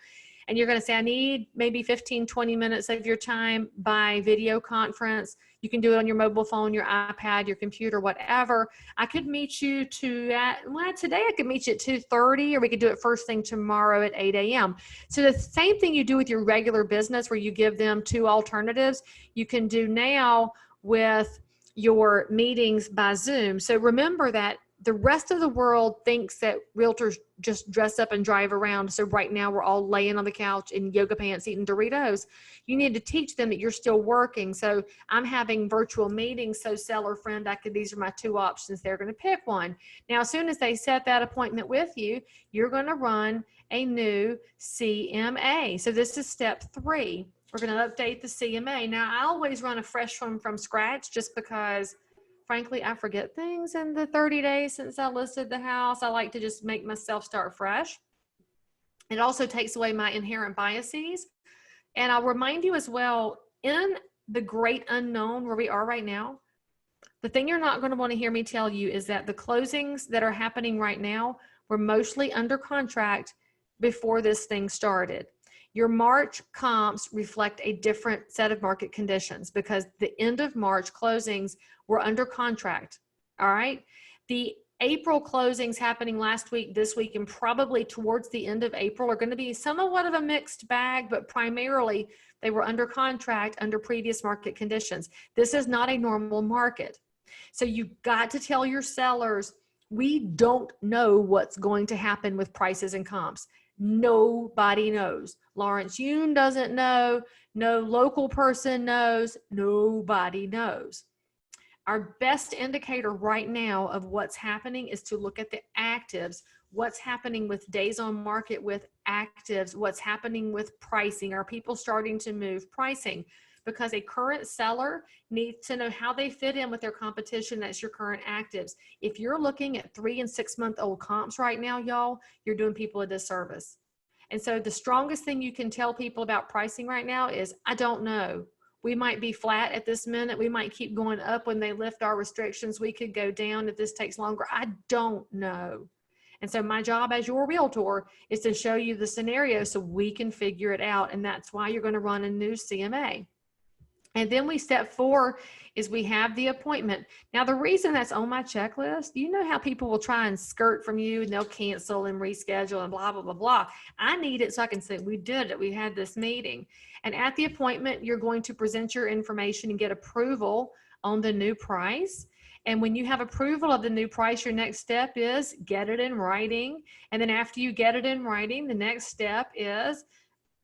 And you're going to say, I need maybe 15, 20 minutes of your time by video conference. You can do it on your mobile phone, your iPad, your computer, whatever. I could meet you today I could meet you at 2:30, or we could do it first thing tomorrow at 8 a.m. So the same thing you do with your regular business where you give them 2 alternatives, you can do now with your meetings by Zoom. So remember that the rest of the world thinks that realtors just dress up and drive around. So right now we're all laying on the couch in yoga pants eating Doritos. You need to teach them that you're still working. So I'm having virtual meetings. So seller friend, these are my 2 options. They're going to pick one. Now, as soon as they set that appointment with you, you're going to run a new CMA. So this is step 3. We're going to update the CMA. Now, I always run a fresh one from scratch just because, frankly, I forget things in the 30 days since I listed the house. I like to just make myself start fresh. It also takes away my inherent biases. And I'll remind you as well, in the great unknown where we are right now, the thing you're not going to want to hear me tell you is that the closings that are happening right now were mostly under contract before this thing started. Your March comps reflect a different set of market conditions because the end of March closings were under contract. All right. The April closings happening last week, this week, and probably towards the end of April are going to be somewhat of a mixed bag, but primarily they were under contract under previous market conditions. This is not a normal market. So you've got to tell your sellers, we don't know what's going to happen with prices and comps. Nobody knows. Lawrence Yoon doesn't know. No local person knows. Nobody knows. Our best indicator right now of what's happening is to look at the actives, what's happening with days on market with actives, what's happening with pricing. Are people starting to move pricing? Because a current seller needs to know how they fit in with their competition. That's your current actives. If you're looking at 3 and 6 month old comps right now, y'all, you're doing people a disservice. And so the strongest thing you can tell people about pricing right now is, I don't know. We might be flat at this minute. We might keep going up when they lift our restrictions. We could go down if this takes longer. I don't know. And so my job as your realtor is to show you the scenario so we can figure it out. And that's why you're going to run a new CMA. And then step 4 is we have the appointment. Now, the reason that's on my checklist, you know how people will try and skirt from you and they'll cancel and reschedule and blah, blah, blah, blah. I need it so I can say, we did it. We had this meeting. And at the appointment, you're going to present your information and get approval on the new price. And when you have approval of the new price, your next step is get it in writing. And then after you get it in writing, the next step is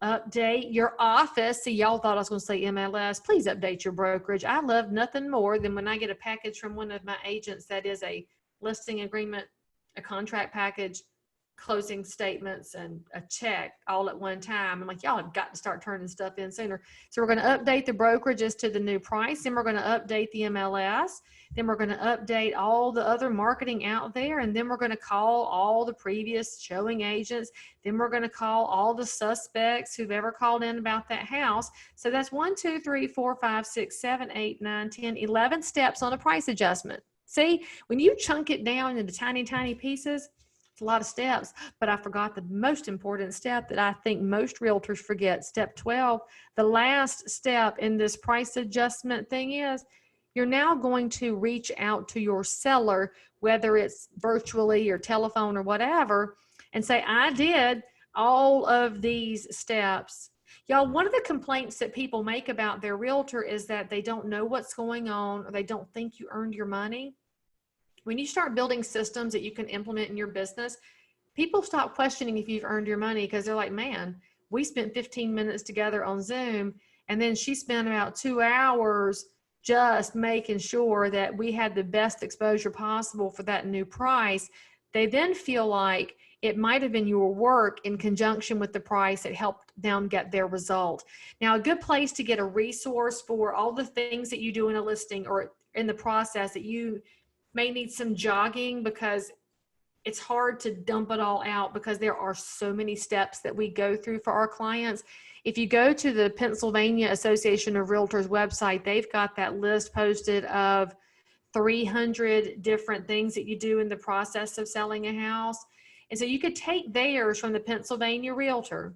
update your office. See, y'all thought I was going to say MLS. Please update your brokerage. I love nothing more than when I get a package from one of my agents that is a listing agreement, a contract package, closing statements, and a check all at one time. I'm like, y'all have got to start turning stuff in sooner. So we're going to update the brokerages to the new price. Then we're going to update the MLS. Then we're going to update all the other marketing out there. And then we're going to call all the previous showing agents. Then we're going to call all the suspects who've ever called in about that house. So that's 1, 2, 3, 4, 5, 6, 7, 8, 9, 10, 11 steps on a price adjustment. See, when you chunk it down into tiny, tiny pieces, it's a lot of steps, but I forgot the most important step that I think most realtors forget. Step 12, the last step in this price adjustment thing is you're now going to reach out to your seller, whether it's virtually or telephone or whatever, and say, I did all of these steps. Y'all, one of the complaints that people make about their realtor is that they don't know what's going on or they don't think you earned your money. When you start building systems that you can implement in your business, people stop questioning if you've earned your money because they're like, man, we spent 15 minutes together on Zoom, and then she spent about 2 hours just making sure that we had the best exposure possible for that new price. They then feel like it might have been your work in conjunction with the price that helped them get their result. Now, a good place to get a resource for all the things that you do in a listing or in the process that you may need some jogging, because it's hard to dump it all out because there are so many steps that we go through for our clients. If you go to the Pennsylvania Association of Realtors website, they've got that list posted of 300 different things that you do in the process of selling a house. And so you could take theirs from the Pennsylvania Realtor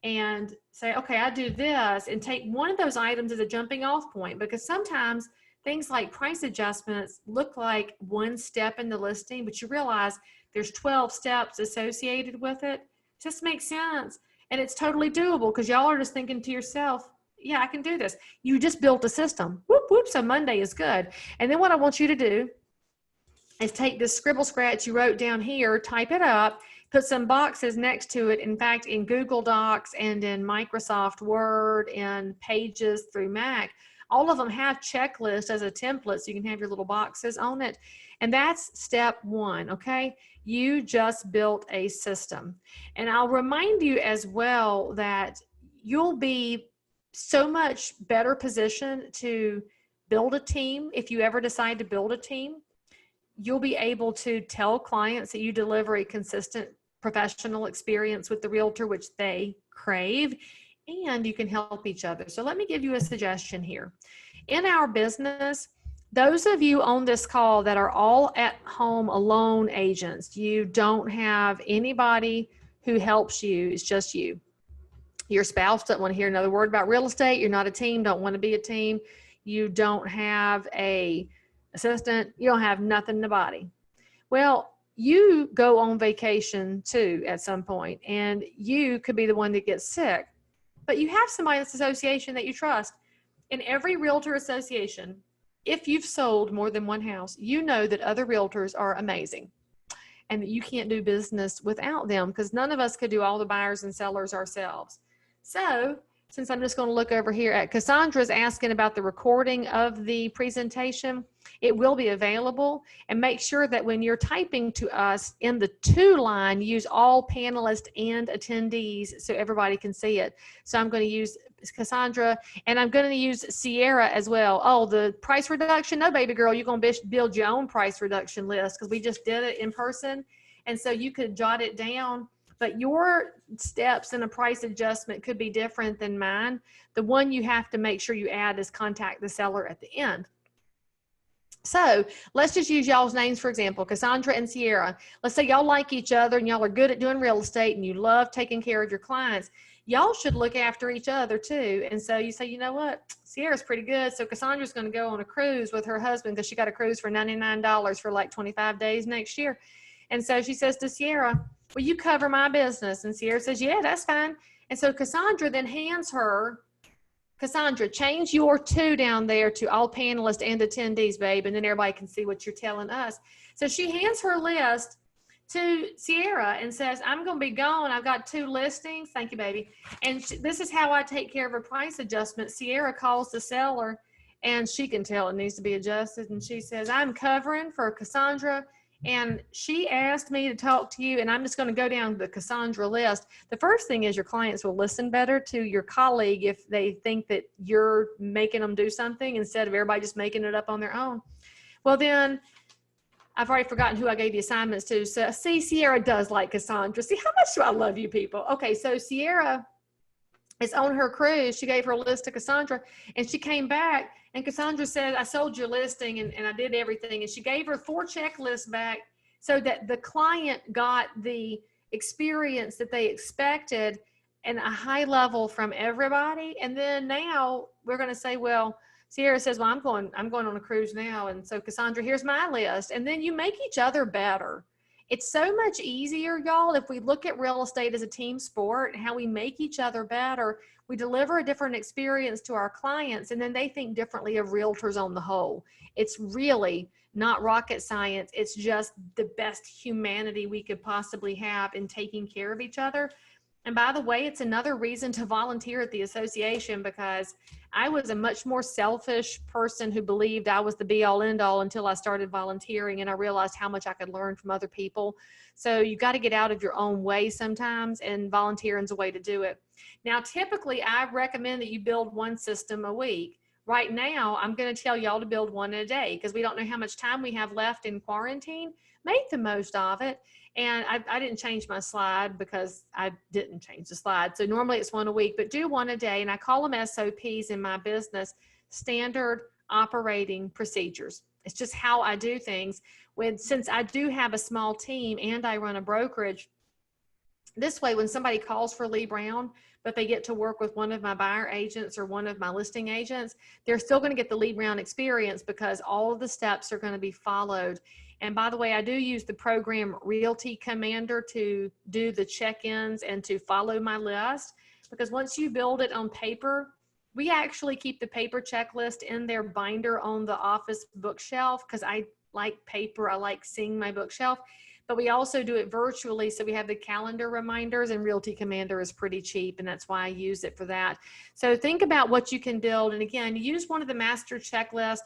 and say, okay, I do this, and take one of those items as a jumping off point, because sometimes things like price adjustments look like one step in the listing, but you realize there's 12 steps associated with it. It just makes sense. And it's totally doable because y'all are just thinking to yourself, yeah, I can do this. You just built a system. Whoop, whoop. So Monday is good. And then what I want you to do is take this scribble scratch you wrote down here, type it up, put some boxes next to it. In fact, in Google Docs and in Microsoft Word and Pages through Mac, all of them have checklists as a template, so you can have your little boxes on it. And that's step 1, okay? You just built a system. And I'll remind you as well that you'll be so much better position to build a team. If you ever decide to build a team, you'll be able to tell clients that you deliver a consistent professional experience with the realtor, which they crave, and you can help each other. So let me give you a suggestion here. In our business, those of you on this call that are all at home alone agents, you don't have anybody who helps you, it's just you. Your spouse doesn't want to hear another word about real estate. You're not a team, don't want to be a team. You don't have a assistant. You don't have nothing in the body. Well, you go on vacation too at some point, and you could be the one that gets sick, but you have somebody in this association that you trust. In every realtor association, if you've sold more than one house, you know that other realtors are amazing and that you can't do business without them, because none of us could do all the buyers and sellers ourselves. So since I'm just going to look over here at Cassandra's asking about the recording of the presentation, it will be available. And make sure that when you're typing to us in the to line, use all panelists and attendees so everybody can see it. So I'm going to use Cassandra, and I'm going to use Sierra as well. Oh, the price reduction? No, baby girl, you're going to build your own price reduction list, because we just did it in person. And so you could jot it down. But your steps in a price adjustment could be different than mine. The one you have to make sure you add is contact the seller at the end. So let's just use y'all's names, for example, Cassandra and Sierra. Let's say y'all like each other and y'all are good at doing real estate and you love taking care of your clients. Y'all should look after each other too. And so you say, you know what, Sierra's pretty good. So Cassandra's going to go on a cruise with her husband, because she got a cruise for $99 for like 25 days next year. And so she says to Sierra, will you cover my business? And Sierra says, yeah, that's fine. And so Cassandra then hands her, Cassandra, change your to down there to all panelists and attendees, babe, and then everybody can see what you're telling us. So she hands her list to Sierra and says, I'm going to be gone. I've got 2 listings. Thank you, baby. And this is how I take care of a price adjustment. Sierra calls the seller, and she can tell it needs to be adjusted. And she says, I'm covering for Cassandra, and she asked me to talk to you, and I'm just going to go down the Cassandra list. The first thing is your clients will listen better to your colleague if they think that you're making them do something instead of everybody just making it up on their own. Well, then I've already forgotten who I gave the assignments to. So see, Sierra does like Cassandra. See, how much do I love you people? Okay, so Sierra is on her cruise. She gave her list to Cassandra, and she came back, and Cassandra said, I sold your listing and I did everything. And she gave her 4 checklists back so that the client got the experience that they expected and a high level from everybody. And then now we're going to say, well, Sierra says, well, I'm going on a cruise now. And so Cassandra, here's my list. And then you make each other better. It's so much easier, y'all, if we look at real estate as a team sport, how we make each other better. We deliver a different experience to our clients, and then they think differently of realtors on the whole. It's really not rocket science. It's just the best humanity we could possibly have in taking care of each other. And by the way, it's another reason to volunteer at the association, because I was a much more selfish person who believed I was the be all end all until I started volunteering, and I realized how much I could learn from other people. So you got to get out of your own way sometimes, and volunteering is a way to do it. Now, typically I recommend that you build 1 system a week. Right now, I'm going to tell y'all to build 1 a day, because we don't know how much time we have left in quarantine. Make the most of it. And I didn't change my slide because I didn't change the slide. So normally it's 1 a week, but do 1 a day. And I call them SOPs in my business, standard operating procedures. It's just how I do things. Since I do have a small team and I run a brokerage, this way, when somebody calls for Leigh Brown, but they get to work with one of my buyer agents or one of my listing agents, they're still going to get the Leigh Brown experience, because all of the steps are going to be followed. And by the way, I do use the program Realty Commander to do the check-ins and to follow my list, because once you build it on paper, we actually keep the paper checklist in their binder on the office bookshelf, because I like paper. I like seeing my bookshelf. But we also do it virtually, so we have the calendar reminders, and Realty Commander is pretty cheap, and that's why I use it for that. So think about what you can build, and again, use one of the master checklists.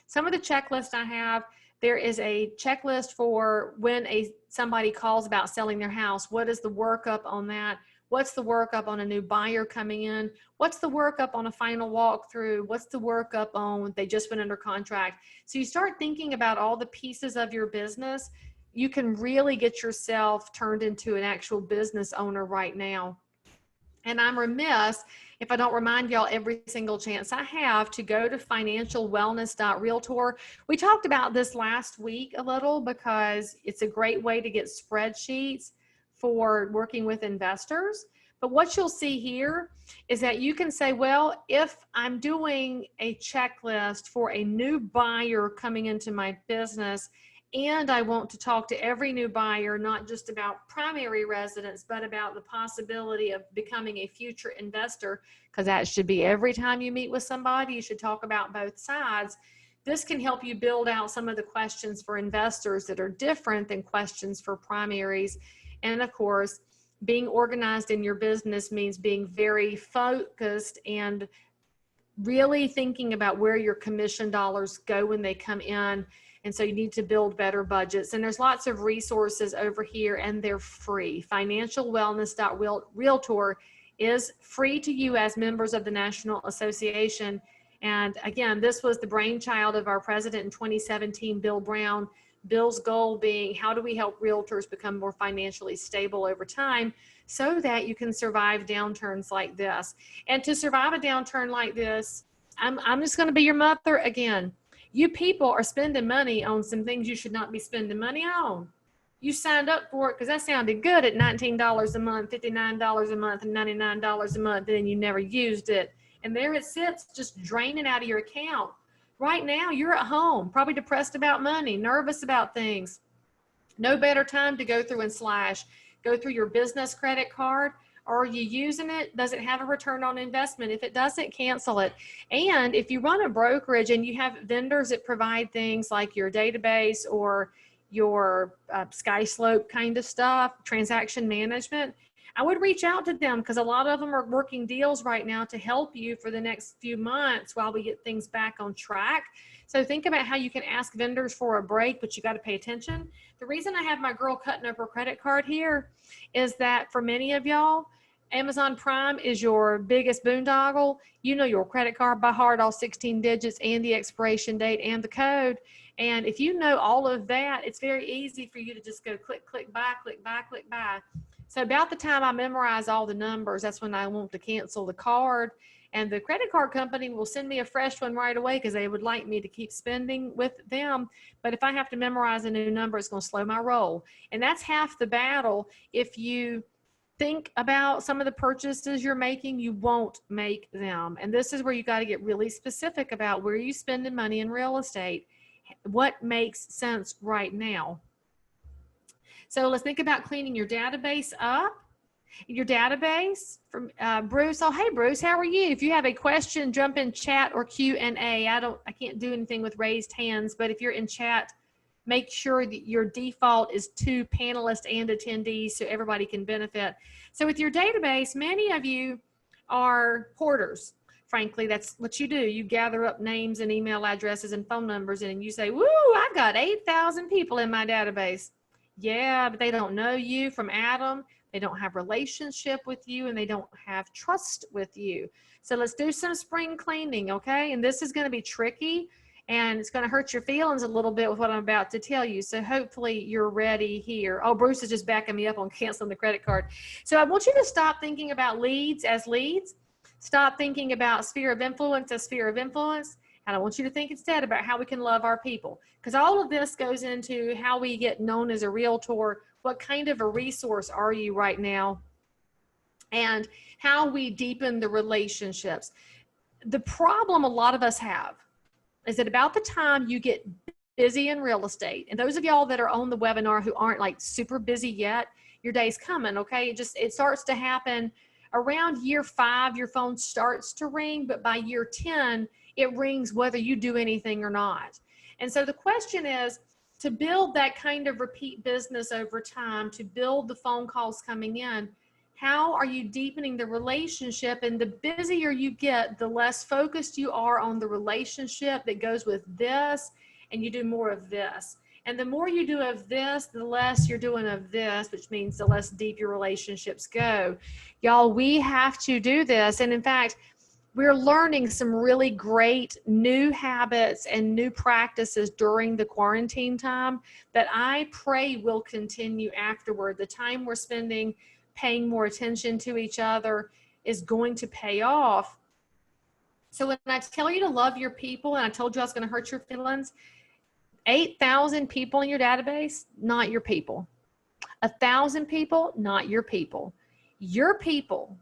Some of the checklists I have, there is a checklist for when somebody calls about selling their house. What is the workup on that? What's the workup on a new buyer coming in? What's the workup on a final walkthrough? What's the workup on they just went under contract? So you start thinking about all the pieces of your business. You can really get yourself turned into an actual business owner right now. And I'm remiss if I don't remind y'all every single chance I have to go to financialwellness.realtor. We talked about this last week a little because it's a great way to get spreadsheets for working with investors. But what you'll see here is that you can say, well, if I'm doing a checklist for a new buyer coming into my business, and I want to talk to every new buyer, not just about primary residence, but about the possibility of becoming a future investor, because that should be every time you meet with somebody, you should talk about both sides. This can help you build out some of the questions for investors that are different than questions for primaries. And of course, being organized in your business means being very focused and really thinking about where your commission dollars go when they come in. And so you need to build better budgets. And there's lots of resources over here, and they're free. Financialwellness.realtor is free to you as members of the National Association. And again, this was the brainchild of our president in 2017, Bill Brown. Bill's goal being, how do we help realtors become more financially stable over time so that you can survive downturns like this? And to survive a downturn like this, I'm just going to be your mother again. You people are spending money on some things you should not be spending money on. You signed up for it because that sounded good at $19 a month, $59 a month, and $99 a month, and you never used it. And there it sits, just draining out of your account. Right now, you're at home, probably depressed about money, nervous about things. No better time to go through and slash. Go through your business credit card. Are you using it? Does it have a return on investment? If it doesn't, cancel it. And if you run a brokerage and you have vendors that provide things like your database or your SkySlope kind of stuff, transaction management, I would reach out to them because a lot of them are working deals right now to help you for the next few months while we get things back on track. So think about how you can ask vendors for a break, but you got to pay attention. The reason I have my girl cutting up her credit card here is that for many of y'all, Amazon Prime is your biggest boondoggle. You know your credit card by heart, all 16 digits and the expiration date and the code. And if you know all of that, it's very easy for you to just go click, click, buy, click, buy, click, buy. So about the time I memorize all the numbers, that's when I want to cancel the card. And the credit card company will send me a fresh one right away because they would like me to keep spending with them. But if I have to memorize a new number, it's going to slow my roll. And that's half the battle. If you think about some of the purchases you're making, you won't make them. And this is where you got to get really specific about where you spending money in real estate. What makes sense right now? So let's think about cleaning your database up. Your database from Bruce. Oh, hey Bruce, how are you? If you have a question, jump in chat or Q&A. I can't do anything with raised hands, but if you're in chat, make sure that your default is 2 panelists and attendees so everybody can benefit. So with your database, many of you are hoarders. Frankly, that's what you do. You gather up names and email addresses and phone numbers, and you say, woo, I've got 8,000 people in my database. Yeah, but they don't know you from Adam. They don't have relationship with you, and they don't have trust with you. So let's do some spring cleaning, okay? And this is going to be tricky, and it's going to hurt your feelings a little bit with what I'm about to tell you. So hopefully you're ready here. Oh, Bruce is just backing me up on canceling the credit card. So I want you to stop thinking about leads as leads. Stop thinking about sphere of influence as sphere of influence. And I want you to think instead about how we can love our people. Because all of this goes into how we get known as a realtor. What kind of a resource are you right now? And how we deepen the relationships. The problem a lot of us have is that about the time you get busy in real estate, and those of y'all that are on the webinar who aren't like super busy yet, your day's coming, okay? It starts to happen around year 5, your phone starts to ring, but by year 10, it rings whether you do anything or not. And so the question is, to build that kind of repeat business over time, to build the phone calls coming in, how are you deepening the relationship? And the busier you get, the less focused you are on the relationship that goes with this, and you do more of this. And the more you do of this, the less you're doing of this, which means the less deep your relationships go. Y'all, we have to do this. And in fact, we're learning some really great new habits and new practices during the quarantine time that I pray will continue afterward. The time we're spending paying more attention to each other is going to pay off. So when I tell you to love your people, and I told you I was going to hurt your feelings, 8,000 people in your database, not your people. 1,000 people, not your people. Your people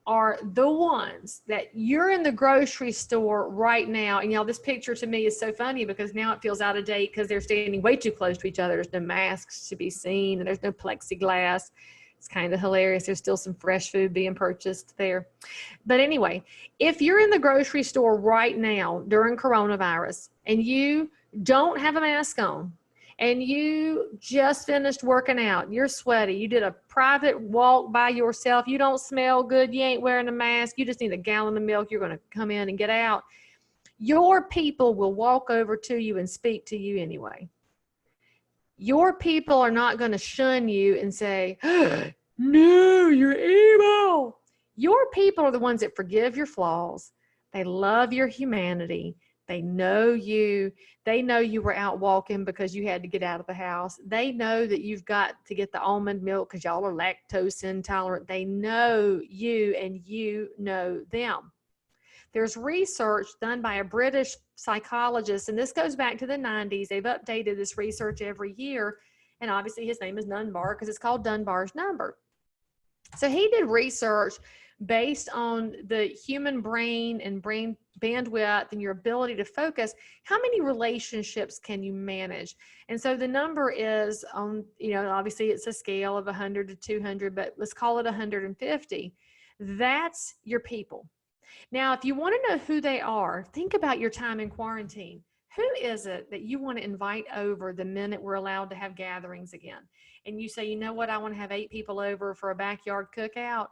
are the ones that you're in the grocery store right now. And y'all, this picture to me is so funny because now it feels out of date because they're standing way too close to each other. There's no masks to be seen and there's no plexiglass. It's kind of hilarious. There's still some fresh food being purchased there. But anyway, if you're in the grocery store right now during coronavirus and you don't have a mask on, and you just finished working out, you're sweaty, you did a private walk by yourself, you don't smell good, you ain't wearing a mask, you just need a gallon of milk, you're going to come in and get out, your people will walk over to you and speak to you anyway. Your people are not going to shun you and say, no, you're evil. Your people are the ones that forgive your flaws. They love your humanity. They know you. They know you were out walking because you had to get out of the house. They know that you've got to get the almond milk because y'all are lactose intolerant. They know you and you know them. There's research done by a British psychologist, and this goes back to the 90s. They've updated this research every year, and obviously his name is Dunbar because it's called Dunbar's number. So he did research based on the human brain and brain bandwidth and your ability to focus. How many relationships can you manage? And so the number is on, obviously it's a scale of 100 to 200, but let's call it 150. That's your people. Now, if you want to know who they are, think about your time in quarantine. Who is it that you want to invite over the minute we're allowed to have gatherings again? And you say, you know what, I want to have 8 people over for a backyard cookout.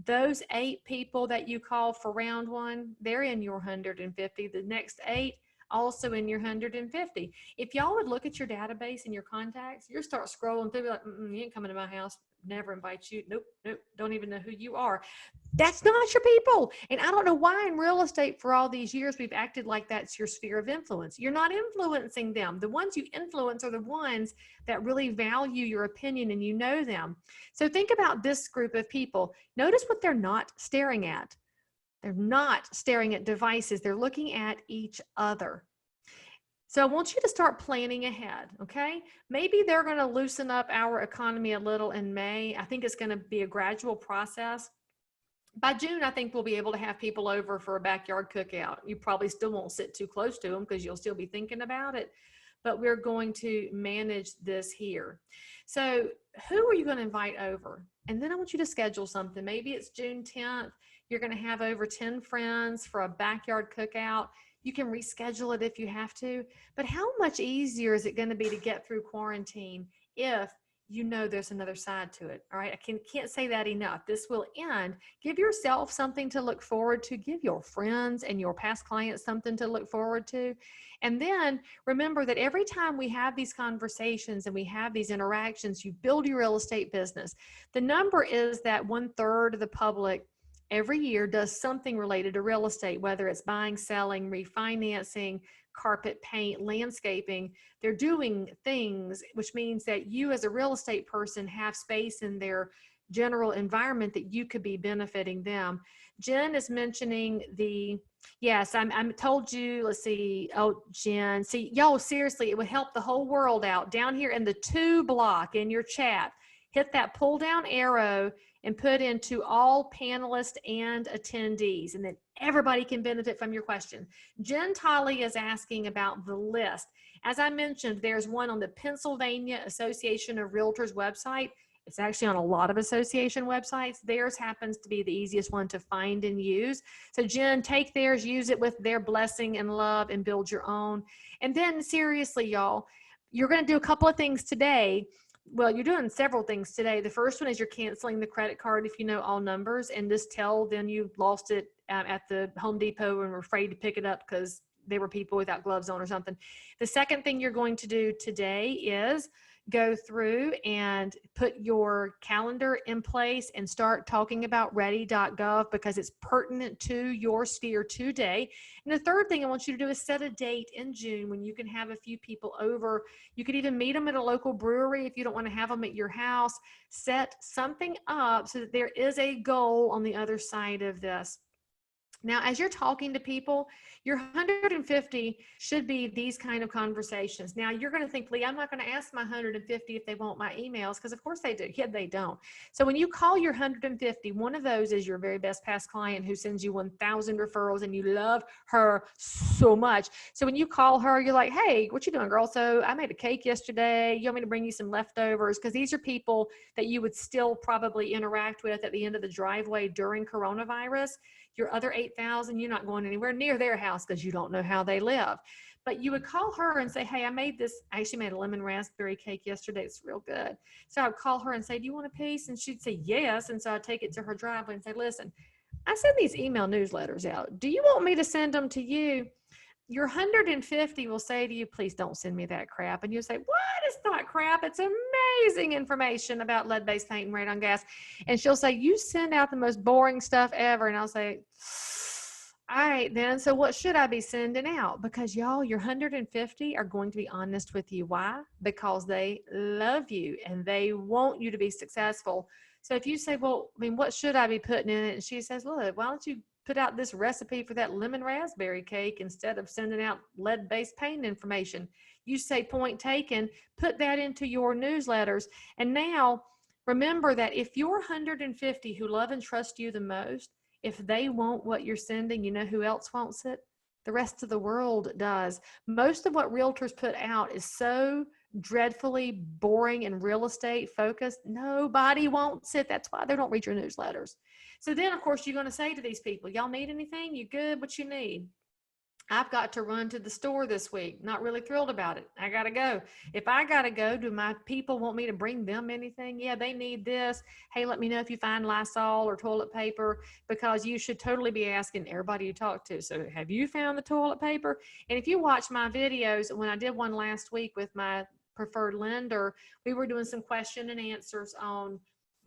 Those 8 people that you call for round one, they're in your 150. The next 8 also in your 150. If y'all would look at your database and your contacts, you'll start scrolling through like, you ain't coming to my house. Never invite you. Nope. Don't even know who you are. That's not your people. And I don't know why in real estate for all these years we've acted like that's your sphere of influence. You're not influencing them. The ones you influence are the ones that really value your opinion and you know them. So think about this group of people. Notice what they're not staring at. They're not staring at devices. They're looking at each other. So I want you to start planning ahead, okay? Maybe they're going to loosen up our economy a little in May. I think it's going to be a gradual process. By June, I think we'll be able to have people over for a backyard cookout. You probably still won't sit too close to them because you'll still be thinking about it, but we're going to manage this here. So who are you going to invite over? And then I want you to schedule something. Maybe it's June 10th. You're going to have over 10 friends for a backyard cookout. You can reschedule it if you have to, but how much easier is it going to be to get through quarantine if you know there's another side to it? All right, I can't say that enough. This will end. Give yourself something to look forward to. Give your friends and your past clients something to look forward to. And then remember that every time we have these conversations and we have these interactions, you build your real estate business. The number is that 1/3 of the public every year does something related to real estate, whether it's buying, selling, refinancing, carpet paint, landscaping. They're doing things, which means that you as a real estate person have space in their general environment that you could be benefiting them. Jen is mentioning yes, I'm told you, let's see. Oh, Jen, see, y'all, seriously, it would help the whole world out. Down here in the to block in your chat, hit that pull down arrow and put into all panelists and attendees, and then everybody can benefit from your question. Jen Tolley is asking about the list. As I mentioned, there's one on the Pennsylvania Association of Realtors website. It's actually on a lot of association websites. Theirs happens to be the easiest one to find and use. So Jen, take theirs, use it with their blessing and love, and build your own. And then seriously, y'all, you're going to do a couple of things today. Well, you're doing several things today. The first one is you're canceling the credit card if you know all numbers, and just tell them you lost it at the Home Depot and were afraid to pick it up because they were people without gloves on or something. The second thing you're going to do today is go through and put your calendar in place and start talking about ready.gov because it's pertinent to your sphere today. And the third thing I want you to do is set a date in June when you can have a few people over. You could even meet them at a local brewery if you don't want to have them at your house. Set something up so that there is a goal on the other side of this. Now, as you're talking to people, your 150 should be these kind of conversations. Now, you're going to think, Leigh, I'm not going to ask my 150 if they want my emails, because of course they do. Yeah, they don't. So when you call your 150, one of those is your very best past client who sends you 1,000 referrals and you love her so much. So when you call her, you're like, hey, what you doing, girl? So I made a cake yesterday. You want me to bring you some leftovers? Because these are people that you would still probably interact with at the end of the driveway during coronavirus. Your other 8,000, you're not going anywhere near their house because you don't know how they live. But you would call her and say, hey, I actually made a lemon raspberry cake yesterday. It's real good. So I would call her and say, do you want a piece? And she'd say, yes. And so I'd take it to her driveway and say, listen, I send these email newsletters out. Do you want me to send them to you? Your 150 will say to you, please don't send me that crap. And you'll say, what? It's not crap. It's amazing information about lead-based paint and radon gas. And she'll say, you send out the most boring stuff ever. And I'll say, all right, then. So what should I be sending out? Because y'all, your 150 are going to be honest with you. Why? Because they love you and they want you to be successful. So if you say, well, I mean, what should I be putting in it? And she says, look, why don't you put out this recipe for that lemon raspberry cake instead of sending out lead-based paint information? You say, point taken, put that into your newsletters. And now remember that if your 150 who love and trust you the most, if they want what you're sending, you know who else wants it? The rest of the world does. Most of what realtors put out is so dreadfully boring and real estate focused. Nobody wants it. That's why they don't read your newsletters. So then, of course, you're going to say to these people, y'all need anything? You good? What you need? I've got to run to the store this week. Not really thrilled about it. I got to go. If I got to go, do my people want me to bring them anything? Yeah, they need this. Hey, let me know if you find Lysol or toilet paper, because you should totally be asking everybody you talk to. So have you found the toilet paper? And if you watch my videos, when I did one last week with my preferred lender, we were doing some question and answers on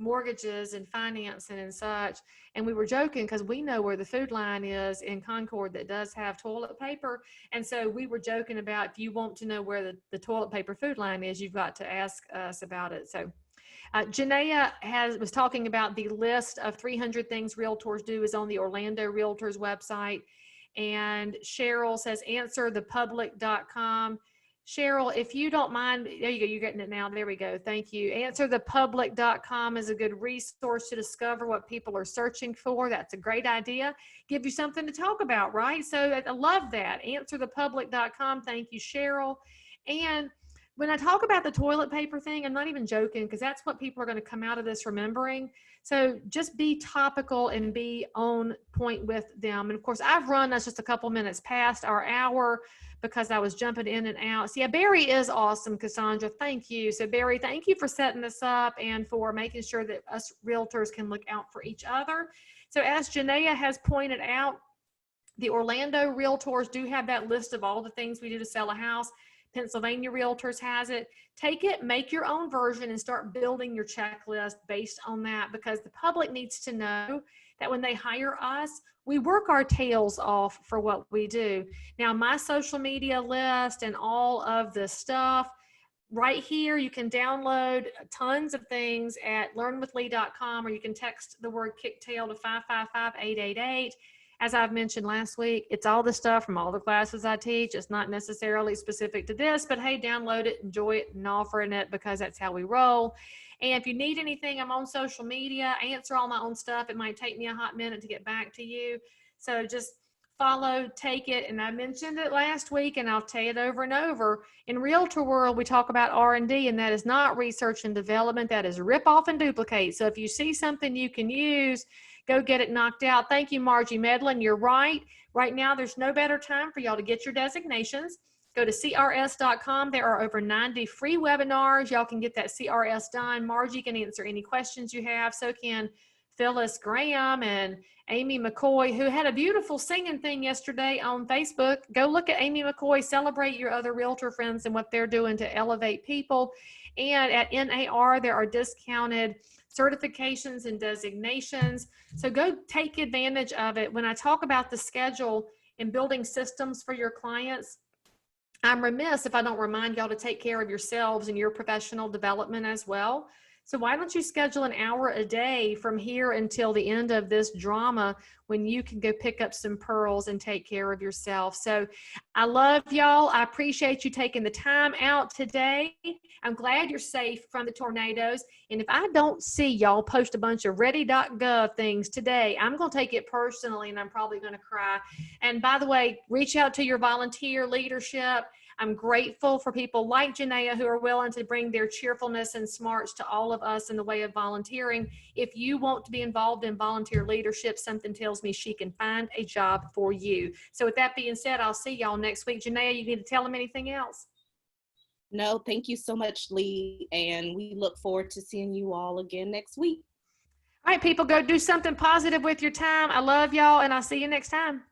mortgages and financing and such. And we were joking because we know where the food line is in Concord that does have toilet paper. And so we were joking about, if you want to know where the toilet paper food line is, you've got to ask us about it. So Janaea was talking about the list of 300 things realtors do is on the Orlando Realtors website. And Cheryl says, answerthepublic.com. Cheryl, if you don't mind, there you go, you're getting it now. There we go. Thank you. Answerthepublic.com is a good resource to discover what people are searching for. That's a great idea. Give you something to talk about, right? So I love that. Answerthepublic.com. Thank you, Cheryl. And when I talk about the toilet paper thing, I'm not even joking, because that's what people are going to come out of this remembering. So just be topical and be on point with them. And of course, I've run us just a couple minutes past our hour because I was jumping in and out. So yeah, Barry is awesome, Cassandra. Thank you. So Barry, thank you for setting this up and for making sure that us realtors can look out for each other. So as Janaea has pointed out, the Orlando Realtors do have that list of all the things we do to sell a house. Pennsylvania Realtors has it. Take it, make your own version, and start building your checklist based on that, because the public needs to know that when they hire us, we work our tails off for what we do. Now, my social media list and all of the stuff right here, you can download tons of things at learnwithleigh.com, or you can text the word kicktail to 555-888. As I've mentioned last week, it's all the stuff from all the classes I teach. It's not necessarily specific to this, but hey, download it, enjoy it, and offering it, because that's how we roll. And if you need anything, I'm on social media. I answer all my own stuff. It might take me a hot minute to get back to you. So just follow, take it. And I mentioned it last week, and I'll tell it over and over. In Realtor World, we talk about R&D, and that is not research and development. That is rip off and duplicate. So if you see something you can use, go get it knocked out. Thank you, Margie Medlin. You're right. Right now, there's no better time for y'all to get your designations. Go to CRS.com. There are over 90 free webinars. Y'all can get that CRS done. Margie can answer any questions you have. So can Phyllis Graham and Amy McCoy, who had a beautiful singing thing yesterday on Facebook. Go look at Amy McCoy, celebrate your other realtor friends and what they're doing to elevate people. And at NAR, there are discounted certifications and designations. So go take advantage of it. When I talk about the schedule and building systems for your clients, I'm remiss if I don't remind y'all to take care of yourselves and your professional development as well. So why don't you schedule an hour a day from here until the end of this drama when you can go pick up some pearls and take care of yourself. So I love y'all. I appreciate you taking the time out today. I'm glad you're safe from the tornadoes. And if I don't see y'all post a bunch of ready.gov things today, I'm going to take it personally and I'm probably going to cry. And by the way, reach out to your volunteer leadership. I'm grateful for people like Janaea who are willing to bring their cheerfulness and smarts to all of us in the way of volunteering. If you want to be involved in volunteer leadership, something tells me she can find a job for you. So with that being said, I'll see y'all next week. Janaea, you need to tell them anything else? No, thank you so much, Leigh, and we look forward to seeing you all again next week. All right, people, go do something positive with your time. I love y'all, and I'll see you next time.